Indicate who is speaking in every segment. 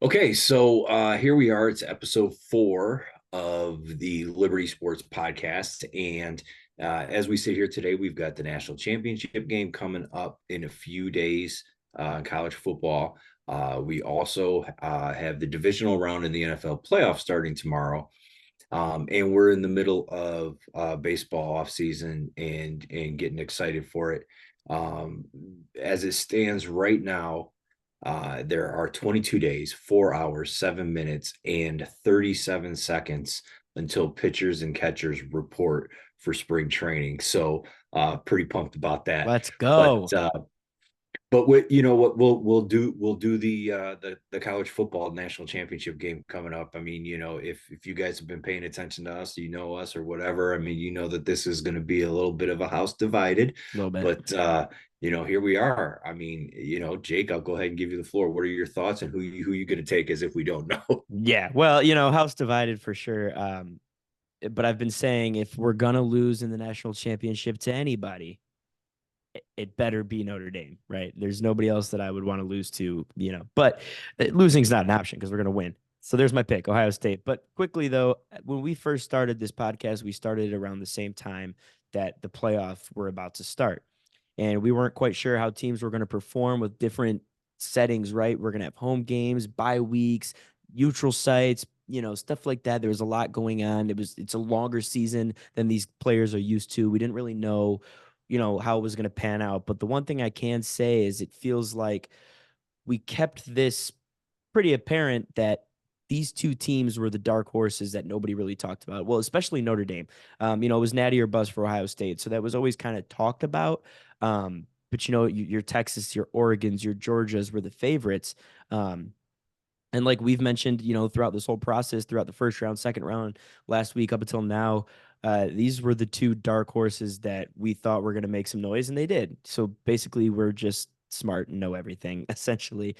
Speaker 1: Okay, so here we are. It's episode 4 of the Liberty Sports podcast. And as we sit here today, we've got the national championship game coming up in a few days in college football. We also have the divisional round in the NFL playoff starting tomorrow. And we're in the middle of baseball offseason and getting excited for it. Um, as it stands right now, there are 22 days, 4 hours, 7 minutes, and 37 seconds until pitchers and catchers report for spring training. So, pretty pumped about that.
Speaker 2: Let's
Speaker 1: But
Speaker 2: go.
Speaker 1: what you know what we'll do the college football national championship game coming up. I mean, if you guys have been paying attention to us, you know us or whatever. I mean, you know that this is going to be a little bit of a house divided,
Speaker 2: A little bit.
Speaker 1: but here we are. I mean, Jake, I'll go ahead and give you the floor. What are your thoughts and who you going to take as if we don't know?
Speaker 2: Yeah. Well, house divided for sure. But I've been saying if we're gonna lose in the national championship to anybody, it better be Notre Dame, right? There's nobody else that I would want to lose to. But losing's not an option because we're gonna win. So there's my pick, Ohio State. But quickly though, when we first started this podcast, we started around the same time that the playoffs were about to start. And we weren't quite sure how teams were going to perform with different settings, right? We're going to have home games, bye weeks, neutral sites, stuff like that. There was a lot going on. It's a longer season than these players are used to. We didn't really know, how it was going to pan out. But the one thing I can say is it feels like we kept this pretty apparent that these two teams were the dark horses that nobody really talked about. Well, especially Notre Dame. It was natty or bust for Ohio State. So that was always kind of talked about. But your Texas, your Oregons, your Georgias were the favorites. And like we've mentioned, throughout this whole process, throughout the first round, second round, last week up until now, these were the two dark horses that we thought were going to make some noise, and they did. So basically, we're just smart and know everything, essentially.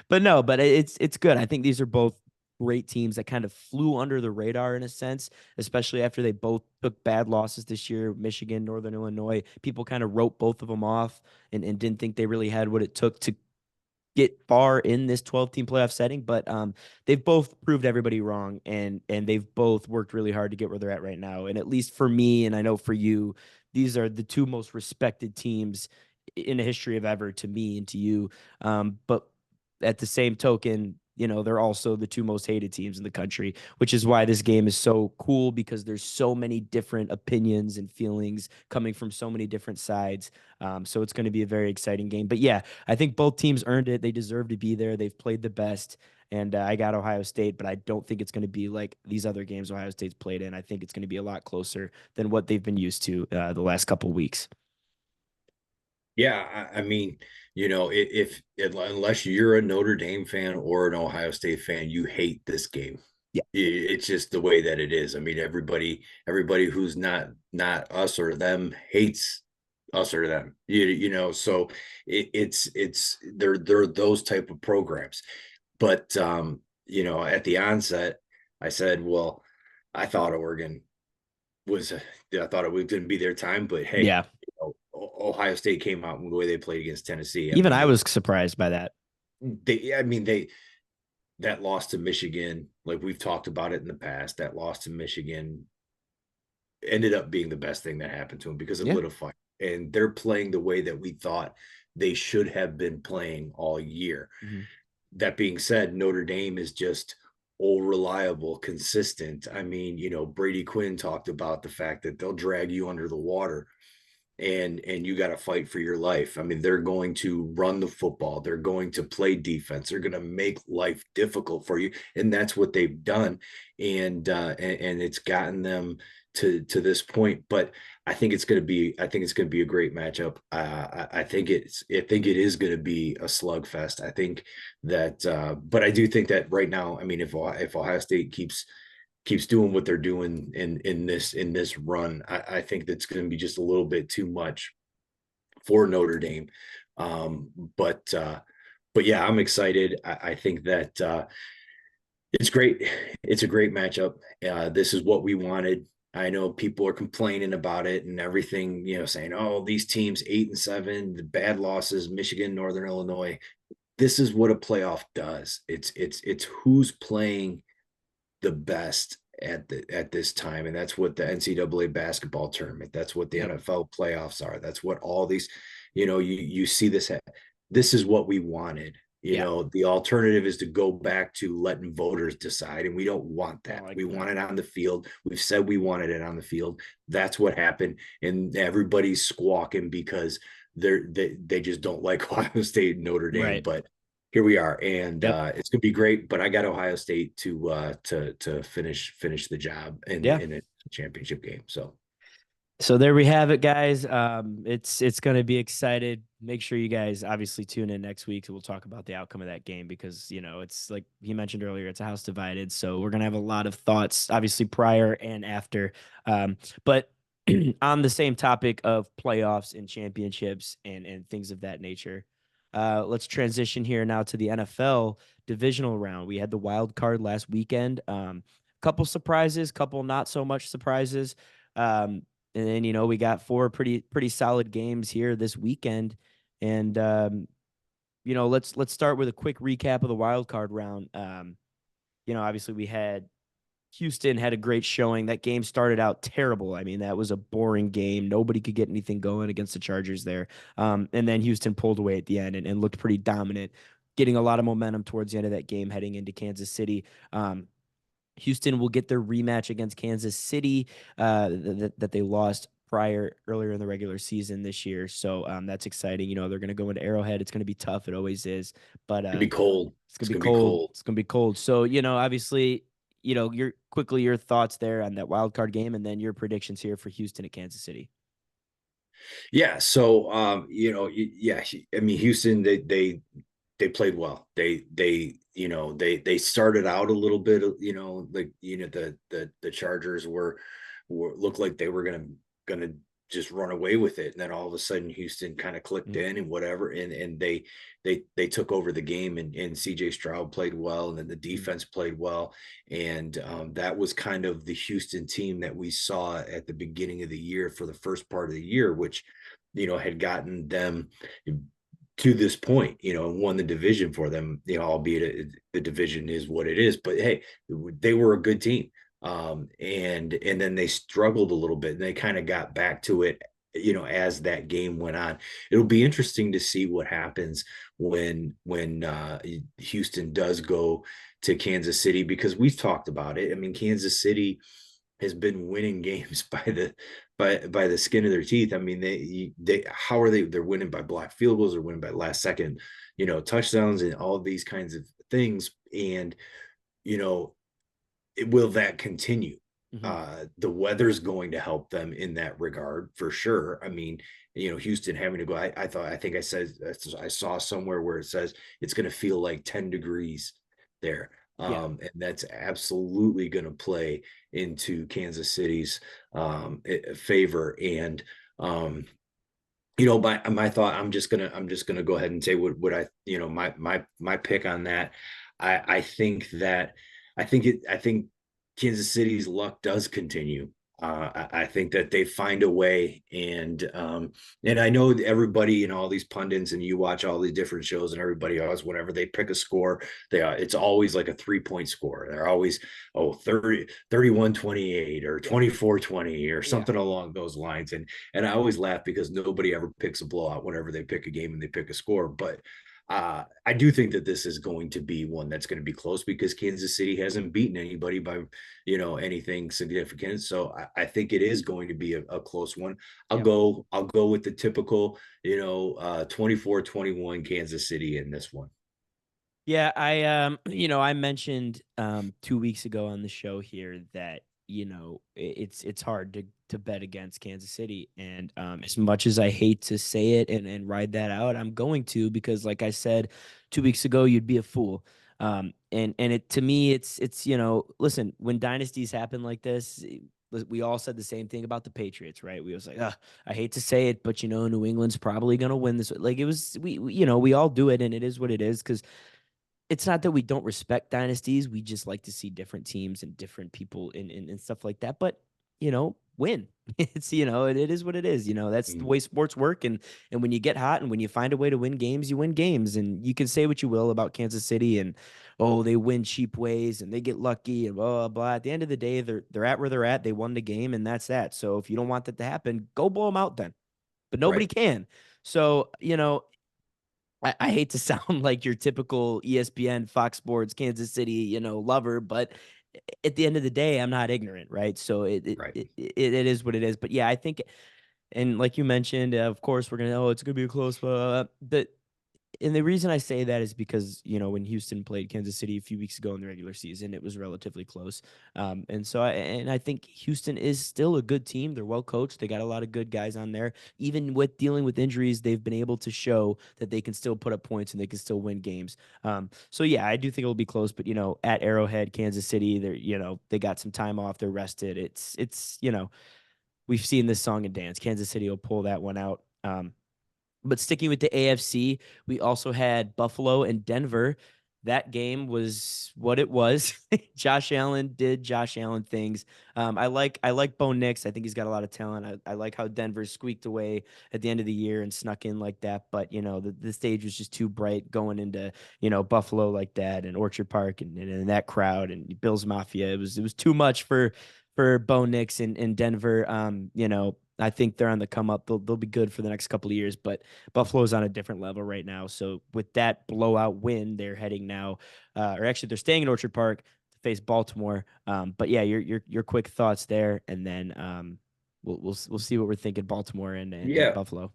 Speaker 2: But no, but it's good. I think these are both great teams that kind of flew under the radar in a sense, especially after they both took bad losses this year. Michigan, Northern Illinois, people kind of wrote both of them off and didn't think they really had what it took to get far in this 12-team playoff setting, but they've both proved everybody wrong, and they've both worked really hard to get where they're at right now. And at least for me, and I know for you, these are the two most respected teams in the history of ever to me and to you. But at the same token, they're also the two most hated teams in the country, which is why this game is so cool because there's so many different opinions and feelings coming from so many different sides. So it's going to be a very exciting game. But yeah, I think both teams earned it. They deserve to be there. They've played the best. And I got Ohio State, but I don't think it's going to be like these other games Ohio State's played in. I think it's going to be a lot closer than what they've been used to the last couple of weeks.
Speaker 1: Yeah, I mean, if unless you're a Notre Dame fan or an Ohio State fan, you hate this game.
Speaker 2: Yeah.
Speaker 1: It's just the way that it is. I mean, everybody who's not us or them hates us or them. So it's they're those type of programs. But at the onset, I said, well, I thought Oregon I thought it was going to be their time, but hey,
Speaker 2: Yeah.
Speaker 1: Ohio State came out in the way they played against Tennessee. I
Speaker 2: Even
Speaker 1: mean,
Speaker 2: I was surprised by that.
Speaker 1: they that loss to Michigan, like we've talked about it in the past, that loss to Michigan ended up being the best thing that happened to them because it
Speaker 2: Yeah.
Speaker 1: lit a fire. And they're playing the way that we thought they should have been playing all year.
Speaker 2: Mhm.
Speaker 1: That being said, Notre Dame is just all reliable, consistent. I mean, Brady Quinn talked about the fact that they'll drag you under the water and you got to fight for your life. I mean, they're going to run the football, they're going to play defense, they're going to make life difficult for you, and that's what they've done. And it's gotten them to this point. But I think it's going to be a great matchup. I think it is going to be a slugfest. I think that, but I do think that right now, I mean, if Ohio State keeps doing what they're doing in this run, I think that's going to be just a little bit too much for Notre Dame. Um, but uh, but yeah, I'm excited. I think that it's great. It's a great matchup. This is what we wanted. I know people are complaining about it and everything, saying, "Oh, these teams 8-7, the bad losses, Michigan, Northern Illinois." this is what a playoff does. It's who's playing the best at this time, and that's what the NCAA basketball tournament. That's what the
Speaker 2: Yep.
Speaker 1: NFL playoffs are. That's what all these, you see this. This is what we wanted.
Speaker 2: Yeah.
Speaker 1: The alternative is to go back to letting voters decide, and we don't want
Speaker 2: I don't
Speaker 1: that.
Speaker 2: like
Speaker 1: We
Speaker 2: that.
Speaker 1: want it on the field. We've said we wanted it on the field. That's what happened, and everybody's squawking because they just don't like Ohio State and Notre Dame.
Speaker 2: Right.
Speaker 1: But here we are, and
Speaker 2: Yep.
Speaker 1: it's gonna be great. But I got Ohio State to finish the job
Speaker 2: Yeah.
Speaker 1: in a championship game. So
Speaker 2: So there we have it, guys. It's going to be excited. Make sure you guys obviously tune in next week. We'll talk about the outcome of that game because it's like he mentioned earlier, it's a house divided. So we're gonna have a lot of thoughts, obviously prior and after. But on the same topic of playoffs and championships and things of that nature, let's transition here now to the NFL divisional round. We had the wild card last weekend. Couple surprises, couple not so much surprises. Um, and then we got four pretty solid games here this weekend, and let's start with a quick recap of the wild card round. Obviously we had Houston had a great showing. That game started out terrible. I mean, that was a boring game. Nobody could get anything going against the Chargers there. And then Houston pulled away at the end and looked pretty dominant, getting a lot of momentum towards the end of that game heading into Kansas City. Houston will get their rematch against Kansas City that they lost earlier in the regular season this year. So that's exciting. They're going to go into Arrowhead. It's going to be tough. It always is, but
Speaker 1: it'd be cold.
Speaker 2: it's going
Speaker 1: It's
Speaker 2: to be
Speaker 1: gonna be
Speaker 2: cold.
Speaker 1: cold.
Speaker 2: It's going to be cold. So obviously, your thoughts there on that wild card game, and then your predictions here for Houston at Kansas City.
Speaker 1: Yeah. So yeah. I mean, Houston, they played well. They started out a little bit, like the Chargers were looked like they were gonna just run away with it, and then all of a sudden Houston kind of clicked
Speaker 2: Mm-hmm.
Speaker 1: in and whatever, and they took over the game, and CJ Stroud played well, and then the defense played well, and that was kind of the Houston team that we saw at the beginning of the year for the first part of the year, which had gotten them to this point, and won the division for them, albeit the division is what it is. But hey, they were a good team. And then they struggled a little bit and they kind of got back to it, as that game went on. It'll be interesting to see what happens when Houston does go to Kansas City, because we've talked about it. I mean, Kansas City has been winning games by the skin of their teeth. I mean, they how are they're winning by blocked field goals, they're winning by last second, touchdowns and all of these kinds of things. And you know, will that continue?
Speaker 2: Mm-hmm.
Speaker 1: The weather's going to help them in that regard for sure. I mean, Houston having to go. I think I said I saw somewhere where it says it's going to feel like 10 degrees there.
Speaker 2: Yeah.
Speaker 1: And that's absolutely going to play into Kansas City's favor. And my thought, I'm just gonna go ahead and say what I, my pick on that. I think that I think Kansas City's luck does continue. I think that they find a way, and I know everybody and all these pundits, and you watch all these different shows, and everybody else, whenever they pick a score, it's always like a 3-point score. They're always 31-28 or
Speaker 2: Yeah.
Speaker 1: 24-20 or
Speaker 2: Yeah.
Speaker 1: something along those lines. And I always laugh because nobody ever picks a blowout whenever they pick a game and they pick a score. But I do think that this is going to be one that's going to be close because Kansas City hasn't beaten anybody by, anything significant. So I think it is going to be a close one.
Speaker 2: Yep.
Speaker 1: I'll go with the typical, 24-21 Kansas City in this one.
Speaker 2: Yeah, I mentioned 2 weeks ago on the show here that it's hard to bet against Kansas City, and as much as I hate to say it and ride that out, I'm going to, because like I said 2 weeks ago, you'd be a fool. And it, to me, it's listen, when dynasties happen like this, we all said the same thing about the Patriots, right? We was like, I hate to say it, but New England's probably gonna win this. Like, it was, we all do it, and it is what it is, because it's not that we don't respect dynasties. We just like to see different teams and different people and stuff like that. But, win. It's, it is what it is. That's the
Speaker 1: Mm,
Speaker 2: way sports work. And when you get hot and when you find a way to win games, you win games. And you can say what you will about Kansas City and, oh, they win cheap ways and they get lucky and blah, blah, blah. At the end of the day, they're at where they're at. They won the game and that's that. So if you don't want that to happen, go blow them out then. But nobody
Speaker 1: right,
Speaker 2: can. So, I hate to sound like your typical ESPN, Fox Sports, Kansas City, lover, but at the end of the day, I'm not ignorant, right? So
Speaker 1: right.
Speaker 2: it is what it is. But yeah, I think, and like you mentioned, of course, it's gonna be a close. And the reason I say that is because, when Houston played Kansas City a few weeks ago in the regular season, it was relatively close. And I think Houston is still a good team. They're well coached. They got a lot of good guys on there. Even with dealing with injuries, they've been able to show that they can still put up points and they can still win games. So yeah, I do think it'll be close. But at Arrowhead, Kansas City, they got some time off. They're rested. It's we've seen this song and dance. Kansas City will pull that one out. But sticking with the AFC, we also had Buffalo and Denver. That game was what it was. Josh Allen did Josh Allen things. I like Bo Nix. I think he's got a lot of talent. I like how Denver squeaked away at the end of the year and snuck in like that. But the stage was just too bright going into Buffalo like that and Orchard Park and that crowd and Bills Mafia. It was too much for Bo Nix in Denver. I think they're on the come up. They'll be good for the next couple of years, but Buffalo's on a different level right now. So with that blowout win, they're heading now, or actually they're staying in Orchard Park to face Baltimore. But yeah, your quick thoughts there, and then we'll see what we're thinking Baltimore and
Speaker 1: Yeah.
Speaker 2: Buffalo.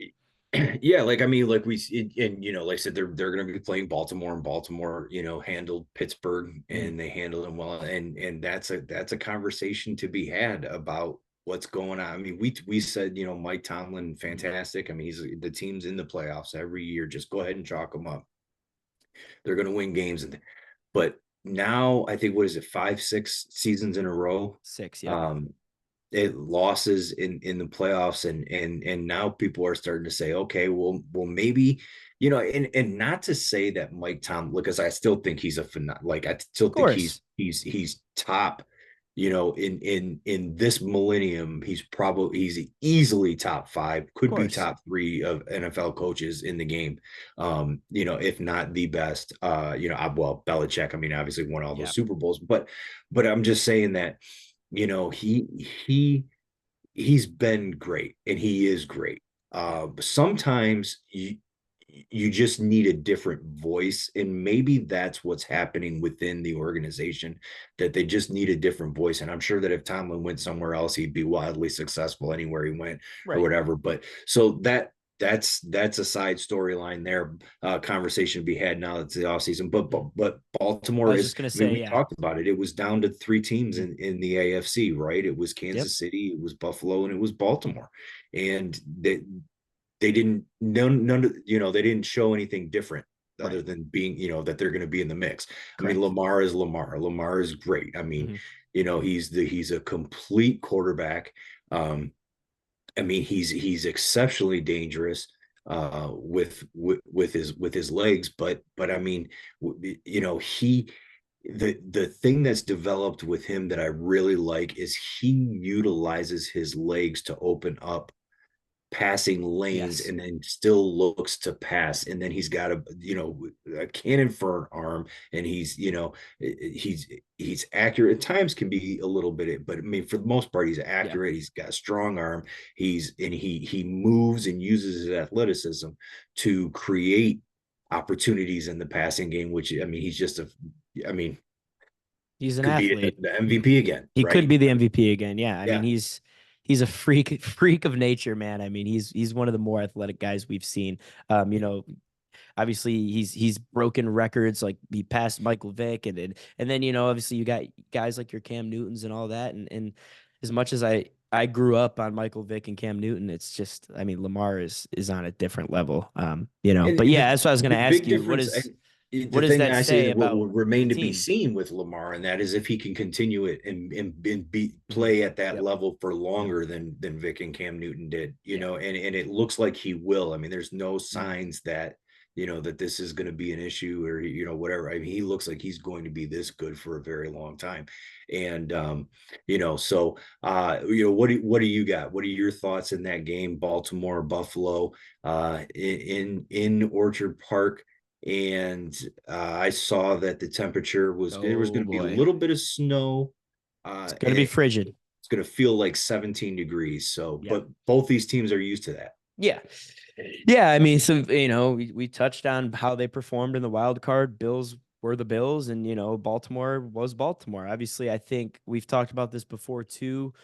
Speaker 1: Yeah, like I mean, like and like I said, they're going to be playing Baltimore, and Baltimore, handled Pittsburgh,
Speaker 2: Mm-hmm.
Speaker 1: and they handled them well, and that's a conversation to be had about what's going on. I mean, we said, Mike Tomlin,
Speaker 2: Mm-hmm.
Speaker 1: fantastic. I mean, the team's in the playoffs every year. Just go ahead and chalk them up. They're going to win games, but now I think, what is it, 5, 6 seasons in a row?
Speaker 2: 6, yep.
Speaker 1: Um, it losses in the playoffs, and now people are starting to say, okay, well maybe, and not to say that Mike Tom, because I still think he's like I still
Speaker 2: Of
Speaker 1: think he's
Speaker 2: course,
Speaker 1: he's top, in this millennium. He's easily top 5,
Speaker 2: of
Speaker 1: could be
Speaker 2: course.
Speaker 1: top 3 of NFL coaches in the game. If not the best. Well, Belichick, I mean, obviously won all those
Speaker 2: Yeah.
Speaker 1: Super Bowls, but I'm just saying that, he he's been great, and he is great. Sometimes you just need a different voice, and maybe that's what's happening within the organization, that they just need a different voice. And I'm sure that if Tomlin went somewhere else, he'd be wildly successful anywhere he went, or
Speaker 2: Right.
Speaker 1: whatever. But so that's a side storyline there, conversation to be had now that's the offseason. But
Speaker 2: Mhm. I
Speaker 1: Baltimore
Speaker 2: was
Speaker 1: is,
Speaker 2: just gonna
Speaker 1: I mean,
Speaker 2: say,
Speaker 1: we
Speaker 2: yeah.
Speaker 1: talked about it. It was down to 3 teams
Speaker 2: Mhm.
Speaker 1: in the AFC, right? It was
Speaker 2: Yep.
Speaker 1: Kansas City, it was Buffalo, and it was Baltimore. And they didn't, none of, they didn't show anything different
Speaker 2: Right.
Speaker 1: other than being, that they're going to be in the mix. I mean,
Speaker 2: Correct.
Speaker 1: Lamar is Lamar. Lamar is great. I mean,
Speaker 2: Hmm.
Speaker 1: he's a complete quarterback. Um, I mean, he's exceptionally dangerous, with his legs, but I mean, the thing that's developed with him that I really like is he utilizes his legs to open up passing lanes,
Speaker 2: Yes.
Speaker 1: and then still looks to pass. And then he's got a cannon for an arm, and he's accurate. At times can be a little bit, but I mean, for the most part, he's
Speaker 2: Yeah.
Speaker 1: accurate. He's got a strong arm. He moves and uses his athleticism to create opportunities in the passing game, which, I mean, I mean,
Speaker 2: He's an
Speaker 1: could be
Speaker 2: athlete.
Speaker 1: the
Speaker 2: Hmm.
Speaker 1: MVP again,
Speaker 2: He could
Speaker 1: right?
Speaker 2: be the MVP again. Yeah. I mean,
Speaker 1: Yeah.
Speaker 2: he's a freak of nature, man. I mean, he's one of the more athletic guys we've seen. Um, you know, Obviously he's broken records, like he passed Michael Vick, and then obviously you got guys like your Cam Newtons and all that, and as much as I grew up on Michael Vick and Cam Newton, it's just, I mean, Lamar is on a different level.
Speaker 1: And,
Speaker 2: But
Speaker 1: and
Speaker 2: yeah,
Speaker 1: the,
Speaker 2: that's what I was going
Speaker 1: the
Speaker 2: to ask
Speaker 1: big
Speaker 2: you.
Speaker 1: difference,
Speaker 2: What
Speaker 1: the
Speaker 2: does
Speaker 1: thing
Speaker 2: that
Speaker 1: I say
Speaker 2: say
Speaker 1: that what
Speaker 2: about
Speaker 1: will
Speaker 2: the
Speaker 1: remain to be
Speaker 2: team?
Speaker 1: seen with Lamar, and that is if he can continue it and
Speaker 2: Hmm.
Speaker 1: play at that
Speaker 2: Yep.
Speaker 1: level for
Speaker 2: Hmm.
Speaker 1: longer than Vic and Cam Newton did,
Speaker 2: Yeah.
Speaker 1: and it looks like he will. I mean, there's no
Speaker 2: Hmm.
Speaker 1: signs that that this is going to be an issue or, whatever. I mean, he looks like he's going to be this good for a very long time. And, so, what do you got? What are your thoughts in that game, Baltimore, Buffalo, in Orchard Park? And I saw that the temperature there was
Speaker 2: Oh
Speaker 1: going to be a
Speaker 2: boy,
Speaker 1: little bit of snow.
Speaker 2: it's gonna be frigid.
Speaker 1: It's going to feel like 17 degrees. So,
Speaker 2: Yep.
Speaker 1: but both these teams are used to that.
Speaker 2: Yeah. Yeah, I mean, so we touched on how they performed in the wild card. Bills were the Bills, and Baltimore was Baltimore. Obviously, I think we've talked about this before too.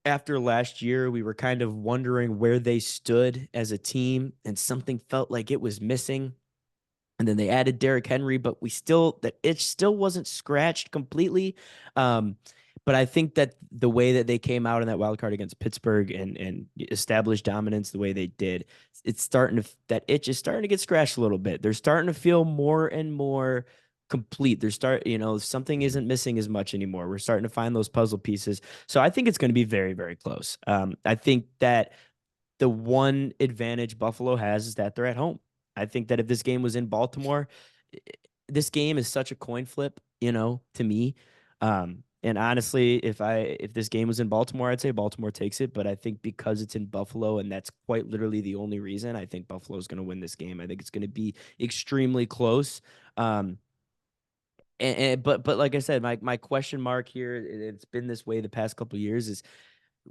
Speaker 2: After last year, we were kind of wondering where they stood as a team, and something felt like it was missing. And then they added Derrick Henry, but that itch still wasn't scratched completely. Um, but I think that the way that they came out in that wild card against Pittsburgh and established dominance the way they did, that itch is starting to get scratched a little bit. They're starting to feel more and more complete. Something isn't missing as much anymore. We're starting to find those puzzle pieces. So I think it's going to be very, very close. I think that the one advantage Buffalo has is that they're at home. I think that if this game was in Baltimore, this game is such a coin flip, to me. And honestly, if this game was in Baltimore, I'd say Baltimore takes it. But I think because it's in Buffalo, and that's quite literally the only reason, I think Buffalo is going to win this game. I think it's going to be extremely close. But like I said, my question mark here, it's been this way the past couple of years, is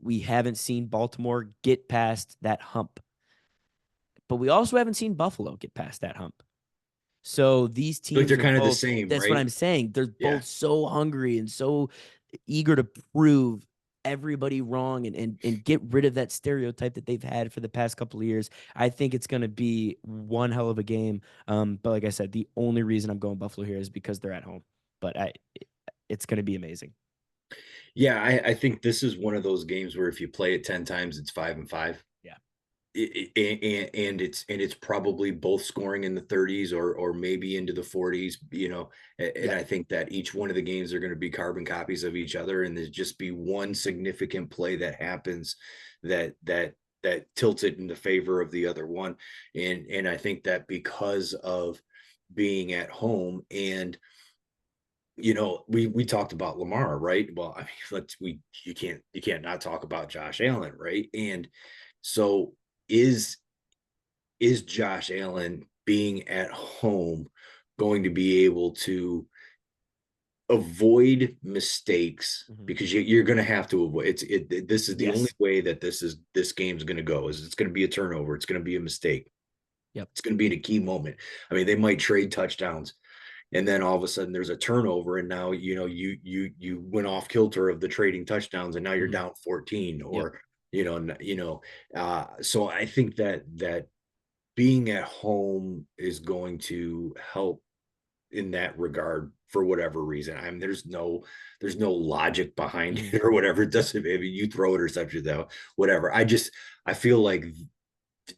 Speaker 2: we haven't seen Baltimore get past that hump, but we also haven't seen Buffalo get past that hump. So these
Speaker 1: Like
Speaker 2: teams
Speaker 1: they're
Speaker 2: are
Speaker 1: kind of the
Speaker 2: both,
Speaker 1: same,
Speaker 2: that's what
Speaker 1: right?
Speaker 2: I'm saying. They're
Speaker 1: Yeah.
Speaker 2: both so hungry and so eager to prove everybody wrong and get rid of that stereotype that they've had for the past couple of years. I think it's going to be one hell of a game. But like I said, the only reason I'm going Buffalo here is because they're at home. But it's going to be amazing.
Speaker 1: Yeah, I think this is one of those games where if you play it 10 times, it's 5-5.
Speaker 2: Yeah.
Speaker 1: And it's probably both scoring in the 30s or maybe into the 40s, and
Speaker 2: Yep.
Speaker 1: I think that each one of the games are going to be carbon copies of each other, and there's just be one significant play that happens that tilts it in the favor of the other one. And I think that because of being at home, and we talked about Lamar, right? Well, I mean, you can't not talk about Josh Allen, right? And so is is Josh Allen being at home going to be able to avoid mistakes,
Speaker 2: Mhm.
Speaker 1: because you're going to have to avoid this is the only
Speaker 2: Yes.
Speaker 1: way that this game's going to go, is it's going to be a turnover, it's going to be a mistake,
Speaker 2: Yep.
Speaker 1: it's going to be in a key moment. I mean, they might trade touchdowns, and then all of a sudden there's a turnover, and now you went off kilter of the trading touchdowns, and now you're
Speaker 2: Mhm.
Speaker 1: down 14,
Speaker 2: Yep.
Speaker 1: or so I think that being at home is going to help in that regard for whatever reason. I mean, there's no logic behind
Speaker 2: Mhm.
Speaker 1: it or whatever. It doesn't, maybe you throw it or something though, whatever. I feel like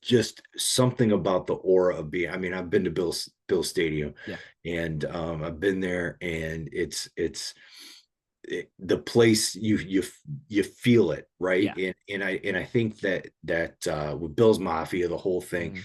Speaker 1: just something about the aura of being, I mean, I've been to Bill Stadium,
Speaker 2: Yeah.
Speaker 1: and I've been there, and the place, you feel it, right?
Speaker 2: Yeah.
Speaker 1: And I think that with Bill's Mafia, the whole thing.
Speaker 2: Mhm.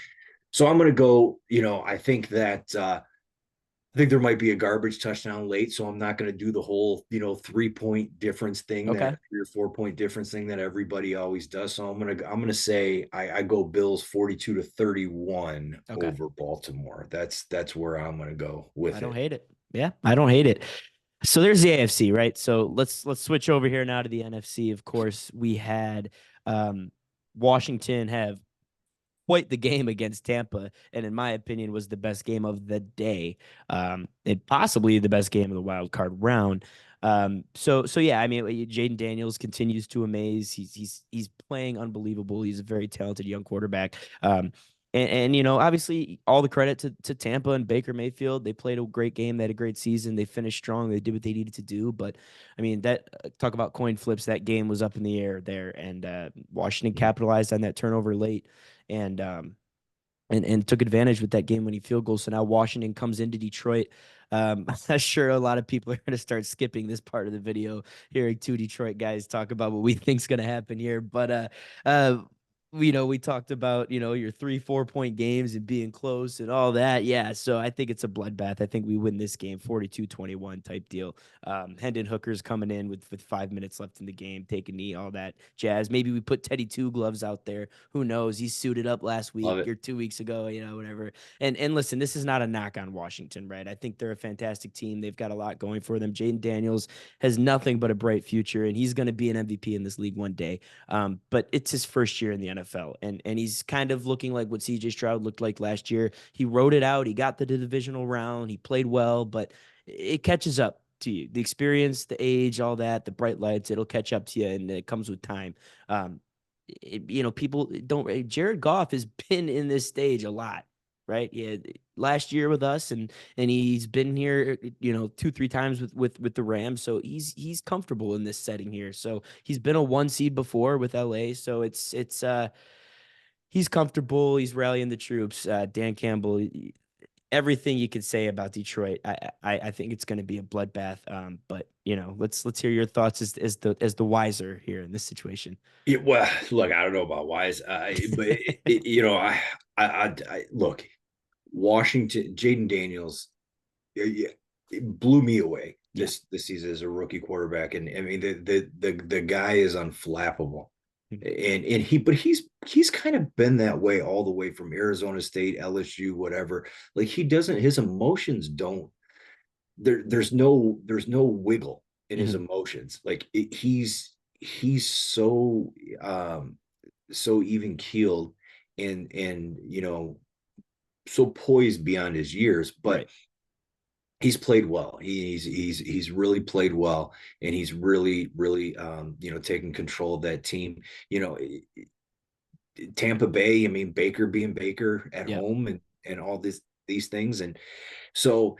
Speaker 1: So I'm going to go, I think there might be a garbage touchdown late, so I'm not going to do the whole, 3 point difference thing,
Speaker 2: Okay.
Speaker 1: that 3 or 4 point difference thing that everybody always does. So I'm gonna say I go Bills 42-31
Speaker 2: Okay.
Speaker 1: over Baltimore. That's where I'm gonna go with
Speaker 2: I don't
Speaker 1: it.
Speaker 2: hate it. Yeah, I don't hate it. So there's the AFC, right? So let's switch over here now to the NFC. Of course, we had um, Washington have quite the game against Tampa, and in my opinion, was the best game of the day, and possibly the best game of the wild card round. So yeah, I mean, Jaden Daniels continues to amaze. He's playing unbelievable. He's a very talented young quarterback. And obviously, all the credit to Tampa and Baker Mayfield. They played a great game. They had a great season. They finished strong. They did what they needed to do. But I mean, that talk about coin flips. That game was up in the air there, and Washington capitalized on that turnover late, and and took advantage with that game winning field goal. So now Washington comes into Detroit. I'm sure a lot of people are going to start skipping this part of the video, hearing two Detroit guys talk about what we think's going to happen here. But we talked about, your 3 4 point games and being close and all that. Yeah. So I think it's a bloodbath. I think we win this game 42-21 type deal. Hendon Hooker's coming in with 5 minutes left in the game, take a knee, all that jazz. Maybe we put Teddy Two Gloves out there. Who knows? He suited up last
Speaker 1: Love
Speaker 2: week
Speaker 1: it.
Speaker 2: or 2 weeks ago, whatever. And listen, this is not a knock on Washington, right? I think they're a fantastic team. They've got a lot going for them. Jaden Daniels has nothing but a bright future, and he's going to be an MVP in this league one day. But it's his first year in the NFL, and he's kind of looking like what CJ Stroud looked like last year. He wrote it out. He got the divisional round. He played well, but it catches up to you. The experience, the age, all that, the bright lights, it'll catch up to you, and it comes with time. People don't. Jared Goff has been in this stage a lot, right? Yeah, last year with us, and he's been here, 2 3 times with the Rams, so he's comfortable in this setting here. So he's been a 1 seed before with LA, so it's he's comfortable. He's rallying the troops. Dan Campbell, everything you could say about Detroit, I think it's going to be a bloodbath. But let's hear your thoughts as the wiser here in this situation.
Speaker 1: Yeah, well, look, I don't know about Wise, but I look, Washington, Jaden Daniels, yeah, it blew me away
Speaker 2: Yeah.
Speaker 1: this season as a rookie quarterback, and I mean the guy is unflappable,
Speaker 2: Mhm.
Speaker 1: but he's kind of been that way all the way from Arizona State, LSU, whatever. Like he doesn't, his emotions don't there's no wiggle in his
Speaker 2: Mhm.
Speaker 1: emotions. Like he's um so even keeled and so poised beyond his years, but
Speaker 2: Right.
Speaker 1: he's played well. He's really played well, and he's really taking control of that team. You know, Tampa Bay. I mean, Baker being Baker at
Speaker 2: Yep.
Speaker 1: home and all these things, and so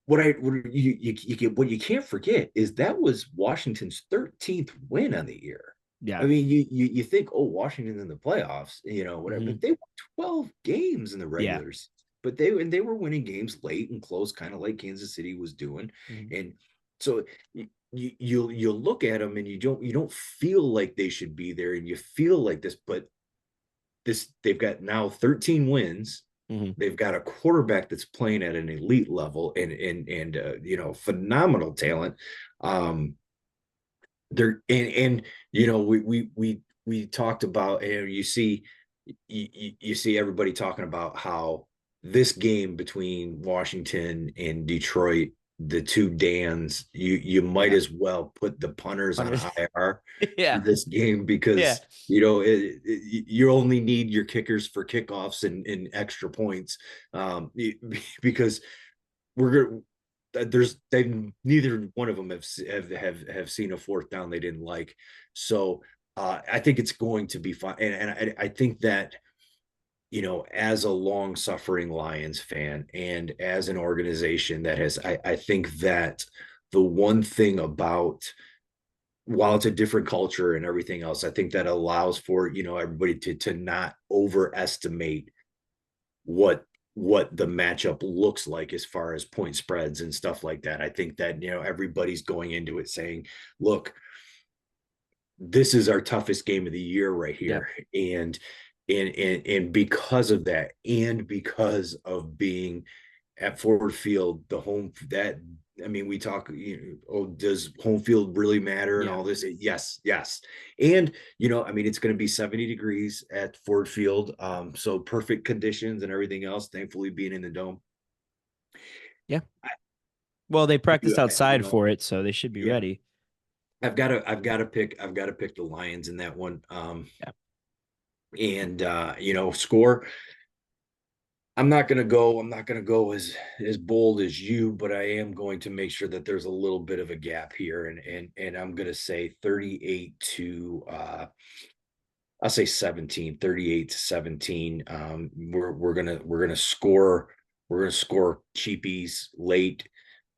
Speaker 1: what you can't forget is that was Washington's 13th win on the year. I
Speaker 2: Yeah.
Speaker 1: mean, you think, oh, Washington's in the playoffs, whatever,
Speaker 2: Hmm.
Speaker 1: but they won 12 games in the
Speaker 2: Yeah.
Speaker 1: regular season. But they were winning games late and close, kind of like Kansas City was doing.
Speaker 2: Mhm.
Speaker 1: And so you look at them and you don't feel like they should be there, and you feel like this, but they've got now 13 wins.
Speaker 2: Mhm.
Speaker 1: They've got a quarterback that's playing at an elite level and phenomenal talent. They're and we talked about, and you see everybody talking about how this game between Washington and Detroit, the two Dans, you might
Speaker 2: Yeah.
Speaker 1: as well put the punters on
Speaker 2: Hunters.
Speaker 1: IR for
Speaker 2: Yeah.
Speaker 1: this game,
Speaker 2: Yeah.
Speaker 1: because you only need your kickers for kickoffs and extra points, because we're gonna they've neither one of them have seen a fourth down they didn't like. So I think it's going to be fun, and I think that as a long suffering Lions fan and as an organization that I think that the one thing about, while it's a different culture and everything else, I think that allows for everybody to not overestimate what the matchup looks like as far as point spreads and stuff like that. I think that everybody's going into it saying, look, this is our toughest game of the year right
Speaker 2: Yep.
Speaker 1: here, and because of that, and because of being at Ford Field, the home that I mean, we talk, oh, does home field really matter and
Speaker 2: Yeah.
Speaker 1: all this? Yes, yes. And, I mean, it's going to be 70 degrees at Ford Field. So perfect conditions and everything else, thankfully being in the dome.
Speaker 2: Yeah. Well, they practiced
Speaker 1: You
Speaker 2: outside
Speaker 1: know,
Speaker 2: for it, so they should be
Speaker 1: yeah,
Speaker 2: ready.
Speaker 1: I've got to pick the Lions in that one.
Speaker 2: Yeah.
Speaker 1: And score. I'm not gonna go as bold as you, but I am going to make sure that there's a little bit of a gap here, and I'm gonna say 38 to I'll say 17, 38 to 17. We're gonna score cheapies late.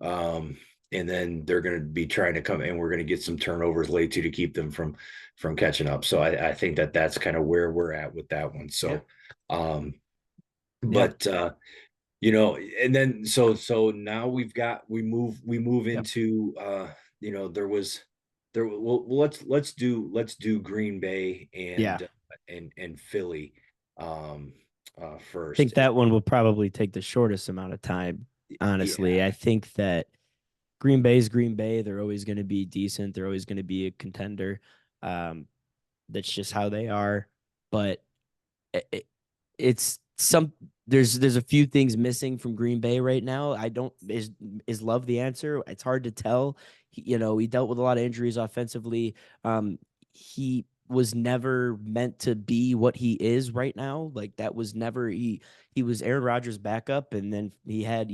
Speaker 1: Um, and then they're gonna be trying to come, and we're gonna get some turnovers late too to keep them from catching up. So I think that that's kind of where we're at with that one.
Speaker 2: Yeah.
Speaker 1: So um
Speaker 2: Yeah.
Speaker 1: but and then so now we move
Speaker 2: Yep.
Speaker 1: into there was there well, let's do Green Bay
Speaker 2: Yeah.
Speaker 1: and Philly first.
Speaker 2: Think that one will probably take the shortest amount of time, honestly.
Speaker 1: Yeah.
Speaker 2: I think that Green Bay is Green Bay. They're always going to be decent. They're always going to be a contender. Um, that's just how they are. But it, it's some there's a few things missing from Green Bay right now. I don't is Love the answer? It's hard to tell. He dealt with a lot of injuries offensively. He was never meant to be what he is right now. Like that was never he was Aaron Rodgers' backup, and then he had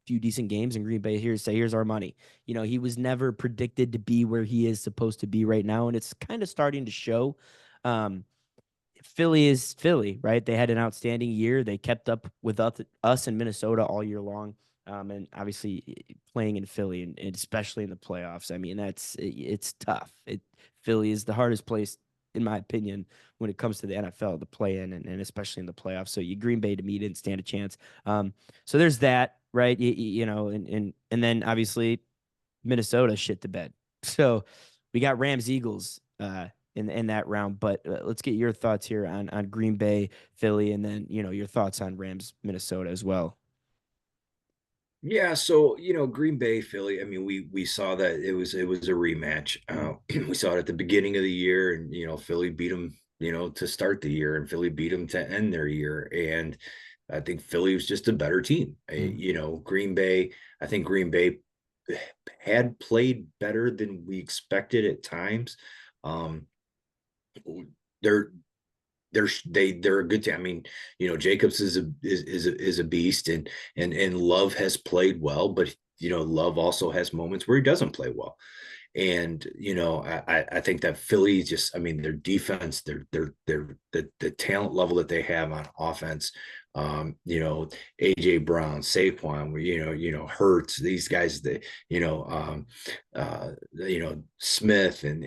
Speaker 2: few decent games in Green Bay. Here's our money. He was never predicted to be where he is supposed to be right now, and it's kind of starting to show. Um, Philly is Philly, right? They had an outstanding year. They kept up with us in Minnesota all year long. And obviously playing in Philly and especially in the playoffs. I mean, it's tough. Philly is the hardest place, in my opinion, when it comes to the NFL to play in, and especially in the playoffs. So Green Bay to me didn't stand a chance. So there's that, right? And then obviously Minnesota shit the bed. So we got Rams Eagles in that round. But let's get your thoughts here on Green Bay, Philly, and then your thoughts on Rams Minnesota as well.
Speaker 1: Yeah, so Green Bay, Philly. I mean, we saw that it was a rematch. We saw it at the beginning of the year, and Philly beat them, to start the year, and Philly beat them to end their year. And I think Philly was just a better team.
Speaker 2: Mm.
Speaker 1: Green Bay. I think Green Bay had played better than we expected at times. Um, they're they're a good team. I mean, Jacobs is a beast, and Love has played well, but Love also has moments where he doesn't play well. And I think that Philly just, I mean, their defense, the talent level that they have on offense, AJ Brown, Saquon, Hurts, these guys that Smith, and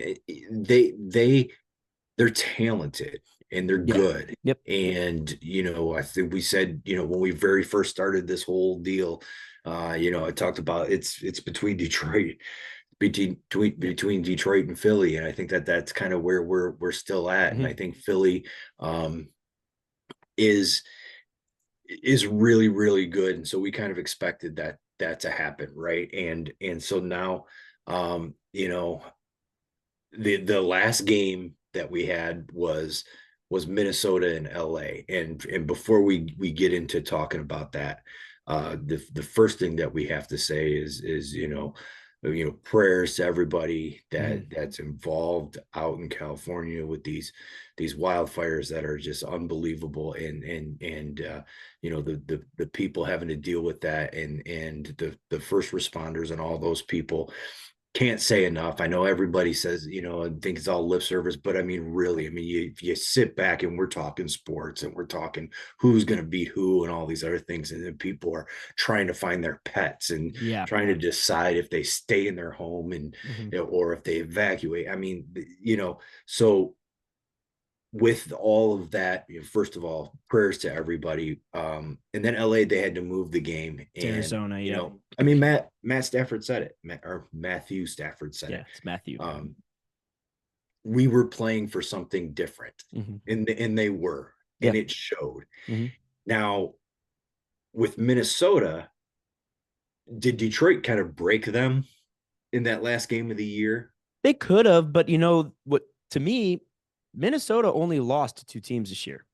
Speaker 1: they're talented and they're
Speaker 2: Yeah.
Speaker 1: good.
Speaker 2: Yep.
Speaker 1: And I think we said, when we very first started this whole deal, I talked about it's between Detroit and Philly, and I think that that's kind of where we're still at. And
Speaker 2: Mm-hmm.
Speaker 1: I think Philly is really really good, and so we kind of expected that to happen, right? And so now, the last game that we had was Minnesota and LA. And before we get into talking about that, the first thing that we have to say is prayers to everybody
Speaker 2: Mm-hmm.
Speaker 1: that's involved out in California with these wildfires that are just unbelievable, and the people having to deal with that, and the first responders and all those people. Can't say enough. I know everybody says, and think it's all lip service, but I mean, really, I mean, you sit back and we're talking sports and we're talking who's going to beat who and all these other things. And then people are trying to find their pets and
Speaker 2: Yeah.
Speaker 1: trying to decide if they stay in their home and,
Speaker 2: Mm-hmm.
Speaker 1: or if they evacuate. I mean, so with all of that, first of all, prayers to everybody. And then LA, they had to move the game,
Speaker 2: It's
Speaker 1: and
Speaker 2: Arizona. Yep.
Speaker 1: I mean, Matt Stafford said it, or Matthew Stafford said
Speaker 2: Yeah.
Speaker 1: it.
Speaker 2: It's Matthew.
Speaker 1: We were playing for something different,
Speaker 2: Mm-hmm.
Speaker 1: and they were,
Speaker 2: Yeah.
Speaker 1: and it showed.
Speaker 2: Mm-hmm.
Speaker 1: Now with Minnesota, did Detroit kind of break them in that last game of the year?
Speaker 2: They could have, but you know what? To me, Minnesota only lost to two teams this year.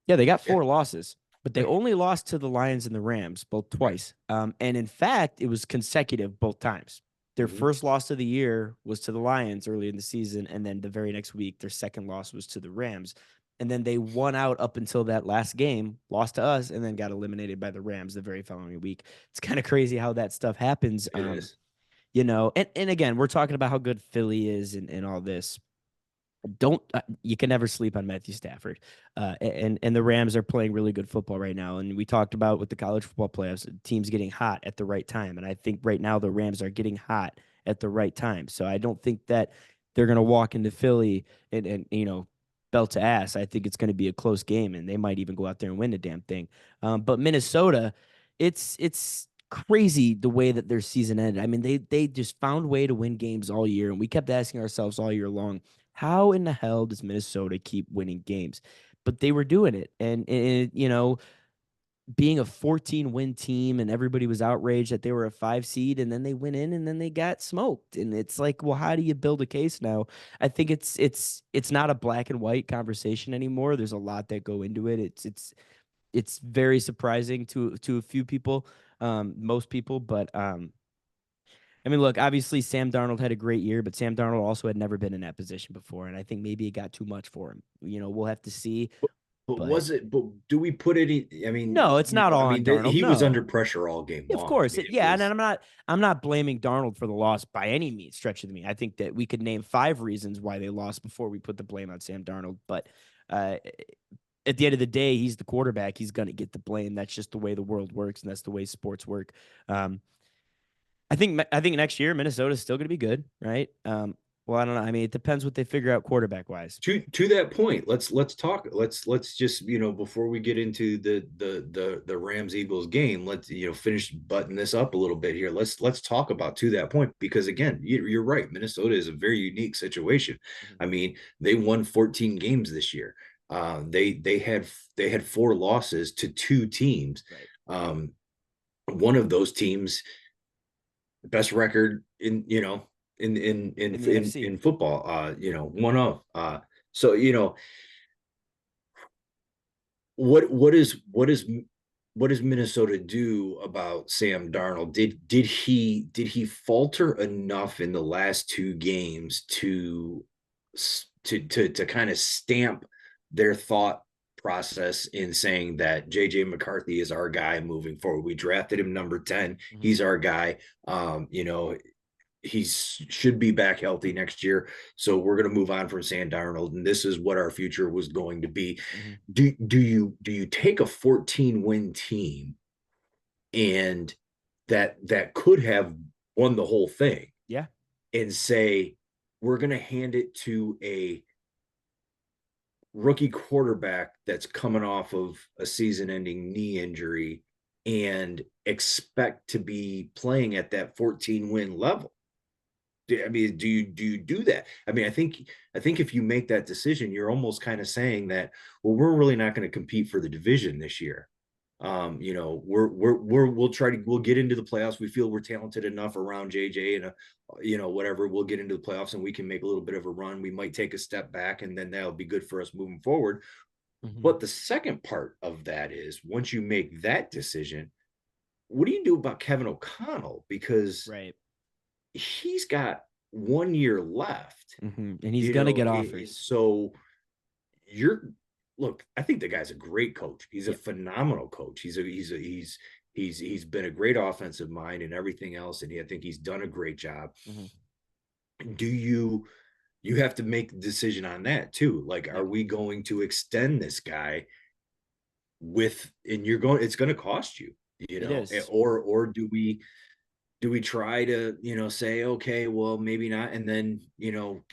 Speaker 2: Yeah, they got
Speaker 1: Yeah,
Speaker 2: 4 losses, but they
Speaker 1: right,
Speaker 2: only lost to the Lions and the Rams both
Speaker 1: right.
Speaker 2: twice. And in fact, it was consecutive both times. Their
Speaker 1: Mm-hmm.
Speaker 2: first loss of the year was to the Lions early in the season, and then the very next week, their second loss was to the Rams. And then they won out up until that last game, lost to us, and then got eliminated by the Rams the very following week. It's kind of crazy how that stuff happens.
Speaker 1: It is.
Speaker 2: And again, we're talking about how good Philly is and all this. Don't You can never sleep on Matthew Stafford, and the Rams are playing really good football right now. And we talked about with the college football playoffs, teams getting hot at the right time, and I think right now the Rams are getting hot at the right time. So I don't think that they're going to walk into Philly and belt to ass. I think it's going to be a close game, and they might even go out there and win the damn thing. But Minnesota, it's crazy the way that their season ended. I mean, they just found a way to win games all year, and we kept asking ourselves all year long, How in the hell does Minnesota keep winning games? But they were doing it. And being a 14-win team and everybody was outraged that they were a 5 seed and then they went in and then they got smoked. And it's like, well, how do you build a case now? I think it's not a black and white conversation anymore. There's a lot that go into it. It's very surprising to a few people, most people, but I mean, look, obviously Sam Darnold had a great year, but Sam Darnold also had never been in that position before, and I think maybe it got too much for him. We'll have to see,
Speaker 1: But
Speaker 2: but
Speaker 1: was it? But do we put it? I mean,
Speaker 2: no, it's not all on Darnold.
Speaker 1: he was under
Speaker 2: No.
Speaker 1: pressure all game
Speaker 2: Of
Speaker 1: long. I
Speaker 2: course,
Speaker 1: mean, it
Speaker 2: yeah, and
Speaker 1: was.
Speaker 2: I'm not blaming Darnold for the loss by any means, stretch of the mean. I think that we could name 5 reasons why they lost before we put the blame on Sam Darnold. But uh, at the end of the day, he's the quarterback. He's going to get the blame. That's just the way the world works, and that's the way sports work. Um, I think next year Minnesota's still going to be good, right? Well, I don't know. I mean, it depends what they figure out quarterback wise.
Speaker 1: To that point, let's talk. Let's just before we get into the Rams Eagles game, let's finish button this up a little bit here. Let's talk about to that point because again, you're right. Minnesota is a very unique situation.
Speaker 2: Mm-hmm.
Speaker 1: I mean, they won 14 games this year. They had 4 losses to 2 teams.
Speaker 2: Right.
Speaker 1: One of those teams, best record
Speaker 2: In the NFC.
Speaker 1: in football. One of so what does Minnesota do about Sam Darnold? Did he falter enough in the last 2 games to kind of stamp their thought process in saying that JJ McCarthy is our guy moving forward? We drafted him number 10.
Speaker 2: Mm-hmm.
Speaker 1: He's our guy. He should be back healthy next year. So we're going to move on from Sam Darnold, and this is what our future was going to be.
Speaker 2: Mm-hmm.
Speaker 1: Do you take a 14-win team and that could have won the whole thing?
Speaker 2: Yeah.
Speaker 1: And say we're going to hand it to a rookie quarterback that's coming off of a season-ending knee injury and expect to be playing at that 14-win level? I mean, do you do that? I mean, I think if you make that decision, you're almost kind of saying that, well, we're really not going to compete for the division this year. We'll get into the playoffs. We feel we're talented enough around JJ and whatever. We'll get into the playoffs and we can make a little bit of a run. We might take a step back, and then that'll be good for us moving forward.
Speaker 2: Mm-hmm.
Speaker 1: But the second part of that is once you make that decision, what do you do about Kevin O'Connell? Because
Speaker 2: right.
Speaker 1: He's got 1 year left,
Speaker 2: mm-hmm. And he's gonna get offers.
Speaker 1: So look, I think the guy's a great coach. He's a phenomenal coach. He's been a great offensive mind and everything else, and I think he's done a great job.
Speaker 2: Mm-hmm.
Speaker 1: Do you have to make the decision on that too? Like, are we going to extend this guy it's going to cost you,
Speaker 2: It is.
Speaker 1: or do we try to say, okay, well, maybe not, and then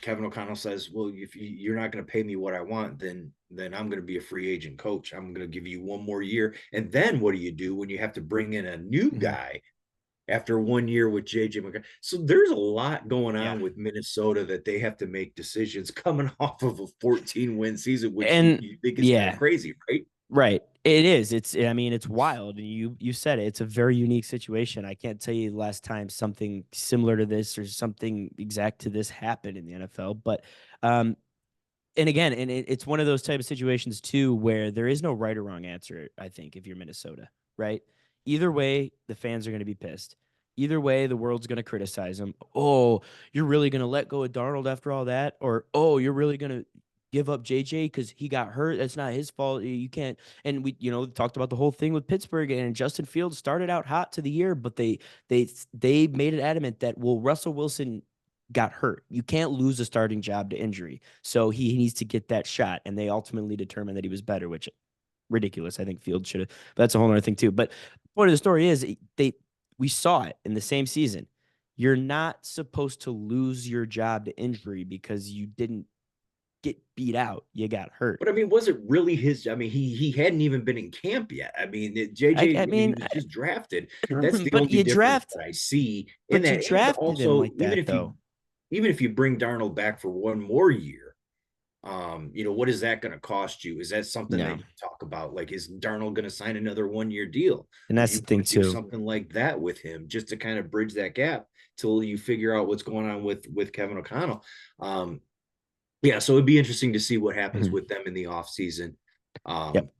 Speaker 1: Kevin O'Connell says, well, if you're not going to pay me what I want, then I'm going to be a free agent coach. I'm going to give you 1 more year. And then what do you do when you have to bring in a new guy after 1 year with JJ McCarthy? So there's a lot going on with Minnesota that they have to make decisions coming off of a 14-win season, which you think is kind of crazy, right?
Speaker 2: Right. It is. I mean, it's wild. And you said it. It's a very unique situation. I can't tell you the last time something similar to this or something exact to this happened in the NFL. But and again, it's one of those type of situations too where there is no right or wrong answer, I think, if you're Minnesota, right? Either way, the fans are going to be pissed. Either way, the world's going to criticize them. Oh, you're really going to let go of Darnold after all that? Or, oh, you're really going to give up JJ because he got hurt. That's not his fault. You can't. And we, talked about the whole thing with Pittsburgh, and Justin Fields started out hot to the year, but they made it adamant that, well, Russell Wilson got hurt. You can't lose a starting job to injury. So he needs to get that shot. And they ultimately determined that he was better, which ridiculous. I think Fields should have, but that's a whole other thing too. But the point of the story is we saw it in the same season. You're not supposed to lose your job to injury because you didn't get beat out. You got hurt.
Speaker 1: But I mean, was it really his? I mean, he hadn't even been in camp yet. I mean, JJ, I mean, he was just drafted. That's the only difference that I see in that.
Speaker 2: You drafted him like that, though.
Speaker 1: Even if you bring Darnold back for 1 more year, What is that going to cost you? Is that something that
Speaker 2: No.
Speaker 1: you talk about? Like, is Darnold going to sign another 1 year deal?
Speaker 2: And
Speaker 1: Would
Speaker 2: that's
Speaker 1: you
Speaker 2: the thing
Speaker 1: want to do
Speaker 2: too.
Speaker 1: something like that with him just to kind of bridge that gap till you figure out what's going on with Kevin O'Connell? Um, yeah, so it'd be interesting to see what happens
Speaker 2: Mhm.
Speaker 1: with them in the offseason.
Speaker 2: Yep.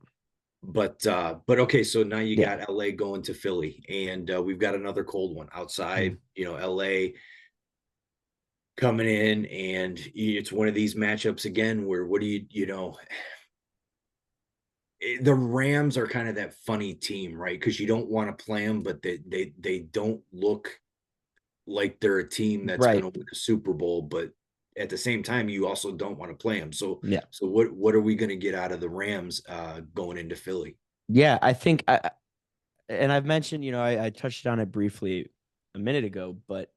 Speaker 1: But okay, so now you
Speaker 2: Yeah.
Speaker 1: got LA going to Philly, and we've got another cold one outside,
Speaker 2: Mhm.
Speaker 1: LA coming in, and it's one of these matchups again where what do the Rams are kind of that funny team, right? Because you don't want to play them, but they don't look like they're a team that's going
Speaker 2: Right.
Speaker 1: to win a Super Bowl, but at the same time, you also don't want to play them. So
Speaker 2: Yeah.
Speaker 1: so what are we going to get out of the Rams going into Philly?
Speaker 2: Yeah. I think and I've mentioned, I touched on it briefly a minute ago, but